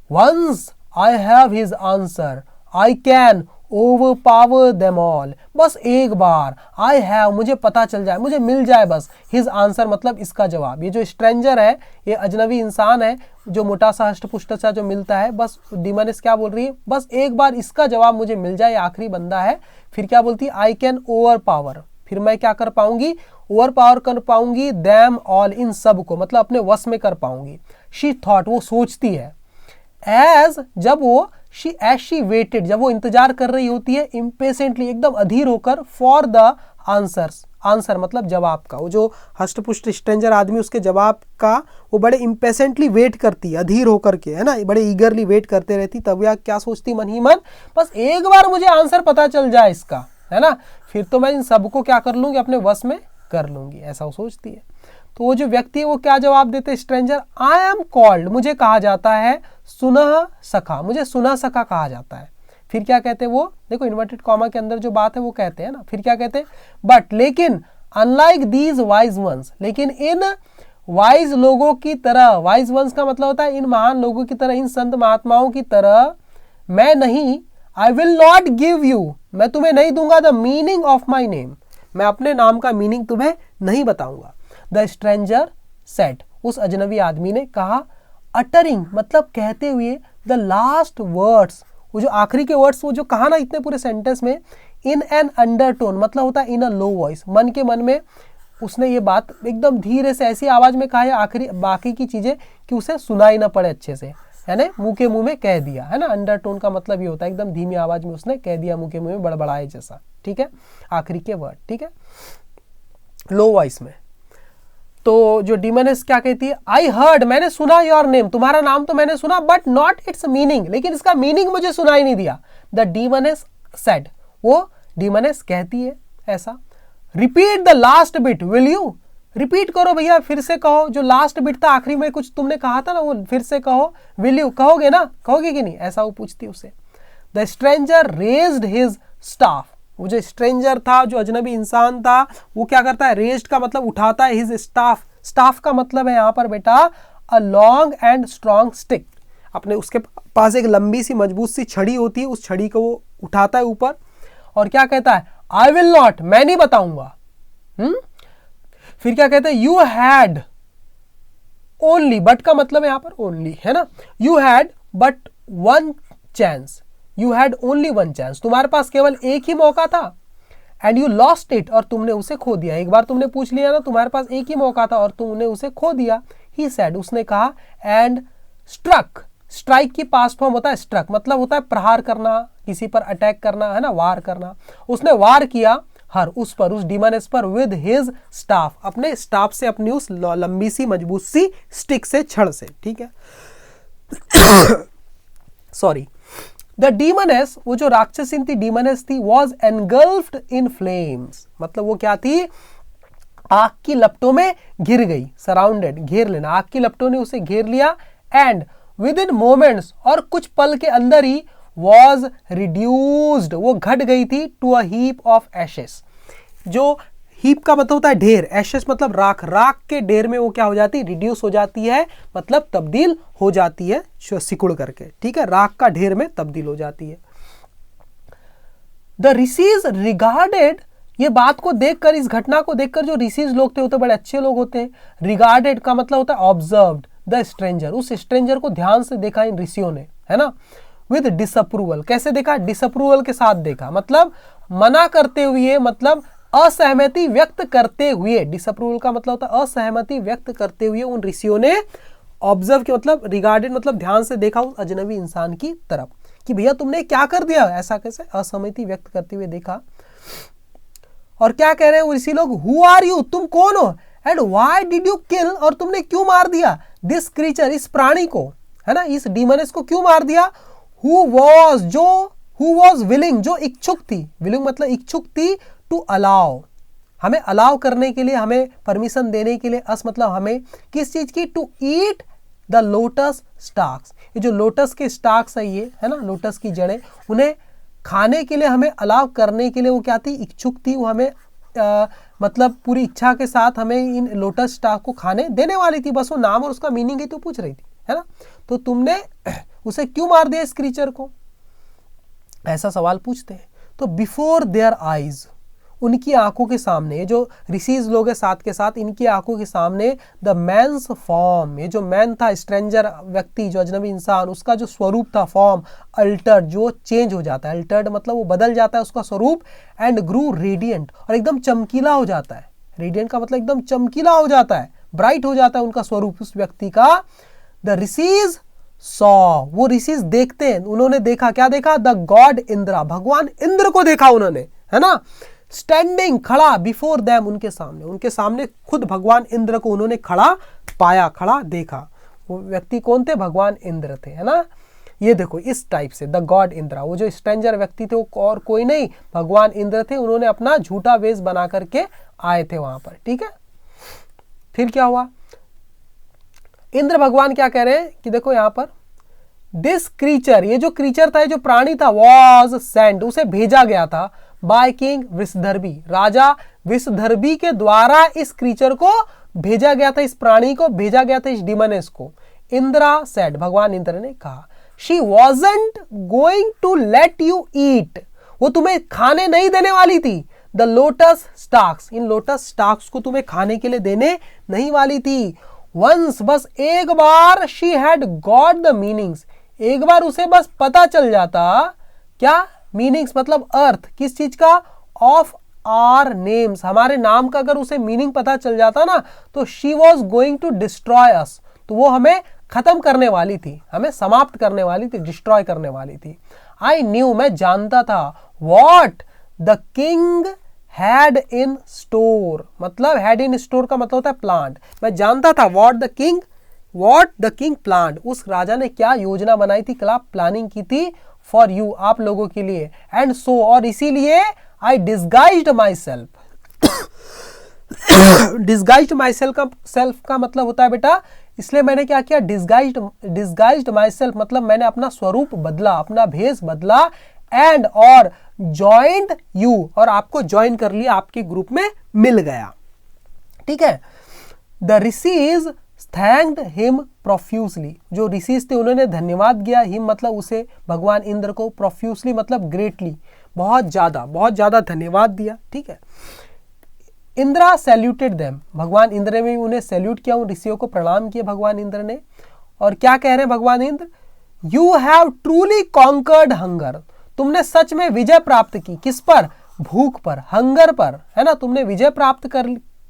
Once I have his answer I can overpower them all, बस एक बार, आई हैव, मुझे पता चल जाए, मुझे मिल जाए बस, हिज आंसर मतलब इसका जवाब, ये जो स्ट्रेंजर है, ये अजनबी इंसान है, जो मोटा सा हष्टपुष्ट सा जो मिलता है, बस डीमनेस क्या बोल रही है, बस एक बार इसका जवाब मुझे मिल जाए, आखिरी बंदा है। फिर क्या बोलती है, आई कैन ओवर पावर, फिर मैं क्या कर पाऊंगी, ओवर पावर कर पाऊंगी, दैम ऑल, इन सब को, मतलब अपने वश में कर पाऊंगी। शी थॉट, वो सोचती है, एज, जब वो, शी वेटेड, जब वो इंतजार कर रही होती है, इम्पेशेंटली, एकदम अधीर होकर, फॉर द आंसर मतलब जवाब का, वो जो हष्टपुष्ट स्ट्रेंजर आदमी उसके जवाब का वो बड़े इम्पेशेंटली वेट करती है, अधीर होकर के, है ना, बड़े ईगरली वेट करते रहती। तब यह क्या सोचती मन ही मन, बस एक बार मुझे आंसर पता चल जाए इसका, है ना, फिर तो मैं इन सबको क्या कर लूंगी, अपने वश में कर लूंगी, ऐसा वो सोचती है। तो वो जो व्यक्ति है वो क्या जवाब देते, स्ट्रेंजर, आई एम कॉल्ड, मुझे कहा जाता है, सुनह सखा, मुझे सुनह सखा कहा जाता है। फिर क्या कहते हैं वो, देखो इन्वर्टेड कॉमा के अंदर जो बात है वो कहते हैं ना, फिर क्या कहते हैं, बट लेकिन, अनलाइक दीज वाइज वंस, लेकिन इन वाइज लोगों की तरह, वाइज वंस का मतलब होता है इन महान लोगों की तरह, इन संत महात्माओं की तरह मैं नहीं, I will not give you, मैं तुम्हें नहीं दूंगा, the meaning of my name, मैं अपने नाम का मीनिंग तुम्हें नहीं बताऊंगा। द स्ट्रेंजर सेड, उस अजनबी आदमी ने कहा, अटरिंग मतलब कहते हुए, द लास्ट वर्ड्स, वो जो आखिरी के वर्ड्स, वो जो कहा ना इतने पूरे सेंटेंस में, इन एन अंडरटोन मतलब होता है इन अ लो वॉइस, मन के मन में उसने ये बात एकदम धीरे से ऐसी आवाज में कहा है, आखिरी बाकी की चीजें कि उसे सुनाई ना पड़े अच्छे से। यानी मुंह के मुंह में कह दिया, है ना। अंडरटोन का मतलब ये होता है एकदम धीमी आवाज में उसने कह दिया, मुंह के मुंह में बड़बड़ाए जैसा, ठीक है, आखिरी के वर्ड, ठीक है, लो वॉइस में। तो जो डीमनेस क्या कहती है, आई हर्ड, मैंने सुना योर नेम, तुम्हारा नाम तो मैंने सुना, बट नॉट इट्स मीनिंग, लेकिन इसका मीनिंग मुझे सुनाई नहीं दिया। द डीमनेस सेड, वो डीमनेस कहती है ऐसा। Repeat the last bit will you, repeat करो भैया, फिर से कहो, जो लास्ट बिट था आखिरी में कुछ तुमने कहा था ना, वो फिर से कहो। विल यू, कहोगे ना, कहोगे कि नहीं, ऐसा वो पूछती उसे। The stranger raised his staff, वो जो स्ट्रेंजर था, जो अजनबी इंसान था, वो क्या करता है, रेज्ड का मतलब उठाता है, हिज स्टाफ, स्टाफ का मतलब है यहाँ पर बेटा a long and strong stick, अपने उसके पास एक लंबी सी मजबूत सी छड़ी होती है, उस छड़ी को वो उठाता है ऊपर और क्या कहता है, आई विल नॉट, मैं नहीं बताऊंगा। फिर क्या कहते हैं, यू हैड ओनली, बट का मतलब है यहां पर ओनली, है ना, you had but one chance, you had only one chance, तुम्हारे पास केवल एक ही मौका था, एंड यू लॉस्ट इट, और तुमने उसे खो दिया। एक बार तुमने पूछ लिया ना, तुम्हारे पास एक ही मौका था और तुमने उसे खो दिया। ही सेड, उसने कहा, एंड स्ट्रक, स्ट्राइक की पास्ट फॉर्म होता है स्ट्रक, मतलब होता है प्रहार करना, किसी पर अटैक करना, है ना, वार करना। उसने वार किया हर, उस पर, उस डीमनेस पर, विद हिज स्टाफ, अपने स्टाफ से, अपनी उस लंबी सी मजबूत सी स्टिक से, छड़ से, ठीक है। सॉरी, द डीमनेस, वो जो राक्षसीन थी, डीमनेस थी, वॉज एनगल्फ्ड इन फ्लेम्स, मतलब वो क्या थी, आग की लपटों में घिर गई, सराउंडेड, घेर लेना, आग की लपटों ने उसे घेर लिया। एंड विद इन मोमेंट्स, और कुछ पल के अंदर ही, वॉज रिड्यूस्ड, वो घट गई थी, to a heap of ashes, जो हीप का मतलब होता है ढेर, एशेस मतलब राख, राख के ढेर में वो क्या हो जाती है, रिड्यूस हो जाती है, मतलब तब्दील हो जाती है, सिकुड़ करके, ठीक है, राख का ढेर में तब्दील हो जाती है। द ऋषिज रिगार्डेड, ये बात को देखकर, इस घटना को देखकर जो ऋषिज लोग थे, वो तो बड़े अच्छे लोग होते हैं। रिगार्डेड का मतलब होता है ऑब्जर्व्ड द स्ट्रेंजर, उस स्ट्रेंजर को ध्यान से देखा इन ऋषियों ने, है ना। विद डिसअप्रूवल, कैसे देखा, डिसअप्रूवल के साथ देखा, मतलब मना करते हुए, मतलब असहमति व्यक्त करते हुए, डिसअप्रूवल का मतलब होता है असहमति व्यक्त करते हुए उन ऋषियों ने, ऑब्जर्व के मतलब रिगार्डेड मतलब ध्यान से देखा उस अजनबी इंसान की तरफ, कि भैया तुमने क्या कर दिया, ऐसा कैसे, असहमति व्यक्त करते हुए देखा। और क्या कह रहे हैं ऋषि लोग, हु आर यू, तुम कौन हो, and why did you kill, और तुमने क्यों मार दिया, दिस क्रीचर, इस प्राणी को, है ना, इस डीमनेस को क्यों मार दिया। हु वॉज विलिंग, जो इच्छुक थी, विलिंग मतलब इच्छुक थी, टू अलाउ, हमें अलाउ करने के लिए, हमें परमिशन देने के लिए, अस मतलब हमें किस चीज की, to eat the lotus stalks, ये जो लोटस के स्टाक्स है ये, है ना, लोटस की जड़ें, उन्हें खाने के लिए हमें अलाउ करने के लिए वो क्या थी, इच्छुक थी, वो हमें मतलब पूरी इच्छा के साथ हमें इन लोटस स्टाक को खाने देने वाली थी, बस वो नाम और उसका मीनिंग ही तो पूछ रही थी, है ना। तो तुमने उसे क्यों मार दिया, इस क्रीचर को, ऐसा सवाल पूछते हैं। तो बिफोर देयर आईज, उनकी आंखों के सामने, ये जो ऋषिज लोग हैं साथ के साथ, इनकी आंखों के सामने, द मैन्स फॉर्म, ये जो मैन था, स्ट्रेंजर व्यक्ति, जो अजनबी इंसान, उसका जो स्वरूप था, फॉर्म, अल्टर्ड, जो चेंज हो जाता है, अल्टर्ड मतलब वो बदल जाता है उसका स्वरूप, एंड ग्रू रेडियंट, और एकदम चमकीला हो जाता है, रेडियंट का मतलब एकदम चमकीला हो जाता है, ब्राइट हो जाता है उनका स्वरूप उस व्यक्ति का। द ऋषिज सॉ, वो ऋषिज देखते हैं, उन्होंने देखा, क्या देखा, द गॉड इंद्रा, भगवान इंद्र को देखा उन्होंने, है ना, स्टैंडिंग, खड़ा, बिफोर देम, उनके सामने खुद भगवान इंद्र को उन्होंने खड़ा पाया, खड़ा देखा। वो व्यक्ति कौन थे, भगवान इंद्र थे, है ना। ये देखो इस टाइप से, द गॉड इंद्रा, वो जो स्ट्रेंजर व्यक्ति थे वो और कोई नहीं, भगवान इंद्र थे, उन्होंने अपना झूठा वेश बना करके आए थे वहां पर, ठीक है। फिर क्या हुआ, इंद्र भगवान क्या कह रहे हैं कि देखो यहां पर, दिस क्रीचर, ये जो क्रीचर था, ये जो प्राणी था, वॉज सेंड, उसे भेजा गया था, बाय किंग विषधर्भी, राजा विषधर्भी के द्वारा इस क्रीचर को भेजा गया था, इस प्राणी को भेजा गया था, इस डीमनेस को। इंद्रा सेड, भगवान इंद्र ने कहा, she wasn't going to let you eat, वो तुम्हें खाने नहीं देने वाली थी, द लोटस स्टाक्स, इन लोटस स्टाक्स को तुम्हें खाने के लिए देने नहीं वाली थी। वंस, बस एक बार, she had got the meanings, एक बार उसे बस पता चल जाता, क्या मीनिंग्स मतलब अर्थ, किस चीज का, ऑफ आर नेम्स, हमारे नाम का अगर उसे मीनिंग पता चल जाता ना, तो she was going to destroy us, तो वो हमें खत्म करने वाली थी, हमें समाप्त करने वाली थी, डिस्ट्रॉय करने वाली थी। आई न्यू, मैं जानता था, what the king had in store, मतलब हैड इन स्टोर का मतलब होता है प्लांट। मैं जानता था वॉट द किंग प्लांट, उस राजा ने क्या योजना बनाई थी, क्या प्लानिंग की थी, फॉर यू, आप लोगों के लिए। एंड सो, और इसीलिए I disguised myself. Disguised myself का मतलब होता है बेटा, इसलिए मैंने क्या किया, डिस्गाइज्ड माई सेल्फ मतलब मैंने अपना स्वरूप बदला, अपना भेष बदला। एंड और ज्वाइंड यू, और आपको ज्वाइन कर लिया, आपके ग्रुप में मिल गया। ठीक है। The rishis thanked him profusely, जो ऋषिज थे उन्होंने धन्यवाद किया, हिम मतलब उसे, भगवान इंद्र को, प्रोफ्यूसली मतलब ग्रेटली, बहुत ज्यादा धन्यवाद दिया। ठीक है। इंद्रा सैल्यूटेड देम, भगवान इंद्र ने भी उन्हें सैल्यूट किया, उन ऋषियों को प्रणाम किया भगवान इंद्र ने। और क्या कह रहे हैं भगवान Indra, you have truly conquered hunger, तुमने सच में विजय प्राप्त की, किस पर, भूख पर, हंगर पर, है ना, तुमने विजय प्राप्त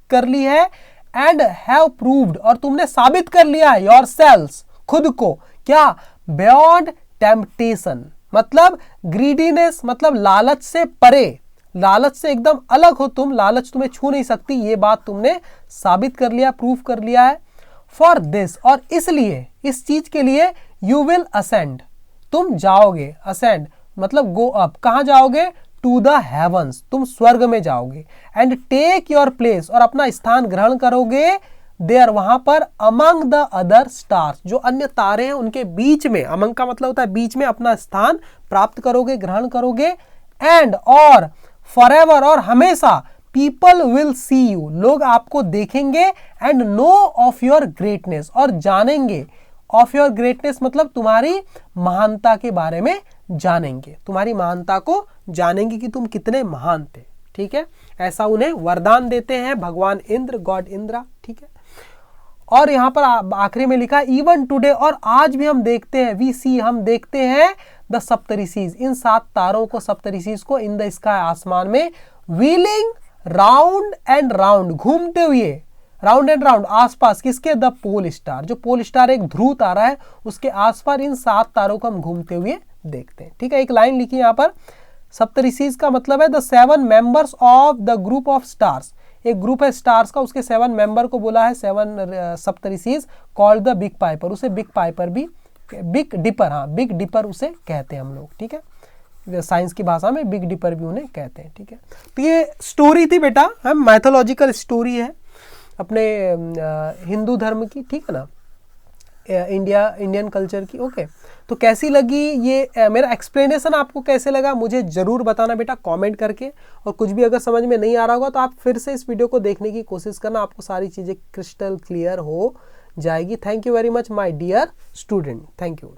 कर ली है। एंड हैव प्रूव्ड, और तुमने साबित कर लिया है, योरसेल्व्स, खुद को, क्या, बियॉन्ड टेम्पटेशन, मतलब ग्रीडीनेस मतलब लालच से परे, लालच से एकदम अलग हो तुम, लालच तुम्हें छू नहीं सकती, ये बात तुमने साबित कर लिया, प्रूफ कर लिया है। फॉर दिस, और इसलिए, इस चीज के लिए, यू विल असेंड, तुम जाओगे, असेंड मतलब गो अप, कहां जाओगे, टू द हेवंस, तुम स्वर्ग में जाओगे। एंड टेक योर प्लेस, और अपना स्थान ग्रहण करोगे, देयर, वहां पर, अमंग द अदर स्टार्स, जो अन्य तारे हैं उनके बीच में, अमंग का मतलब होता है बीच में, अपना स्थान प्राप्त करोगे, ग्रहण करोगे। एंड और फॉरएवर, और हमेशा, पीपल विल सी यू, लोग आपको देखेंगे। And know of your greatness, और जानेंगे, ऑफ योर ग्रेटनेस मतलब तुम्हारी महानता के बारे में जानेंगे, तुम्हारी महानता को जानेंगे कि तुम कितने महान थे। ठीक है, ऐसा उन्हें वरदान देते हैं भगवान इंद्र, गॉड इंद्रा। ठीक है। और यहां पर आखिरी में लिखा, इवन टुडे, और आज भी हम देखते हैं, वी सी, हम देखते हैं, द सप्तऋषिज, इन 7 तारों को, सप्तऋषिज को, इन द स्काई, आसमान में, व्हीलिंग राउंड एंड राउंड, घूमते हुए, राउंड एंड राउंड, आसपास, किसके, द पोल स्टार, जो पोल स्टार एक ध्रुव तारा है, उसके आसपास इन 7 तारों को हम घूमते हुए देखते हैं। ठीक है। एक लाइन लिखी यहां पर, सप्तऋषिज का मतलब है the 7 members of the group of stars, एक ग्रुप है स्टार्स का, उसके 7 मेंबर को बोला है 7 सप्तऋषिज, कॉल्ड द बिग पाइपर, उसे बिग पाइपर भी, बिग डिपर, हाँ बिग डिपर उसे कहते हैं हम लोग। ठीक है, साइंस की भाषा में बिग डिपर भी उन्हें कहते हैं। ठीक है। तो ये स्टोरी थी बेटा, हम मैथोलॉजिकल स्टोरी है अपने हिंदू धर्म की। ठीक है ना, इंडियन कल्चर की। ओके, तो कैसी लगी ये मेरा एक्सप्लेनेशन, आपको कैसे लगा मुझे जरूर बताना बेटा कमेंट करके। और कुछ भी अगर समझ में नहीं आ रहा होगा तो आप फिर से इस वीडियो को देखने की कोशिश करना, आपको सारी चीज़ें क्रिस्टल क्लियर हो जाएगी। Thank you very much my dear student, thank you.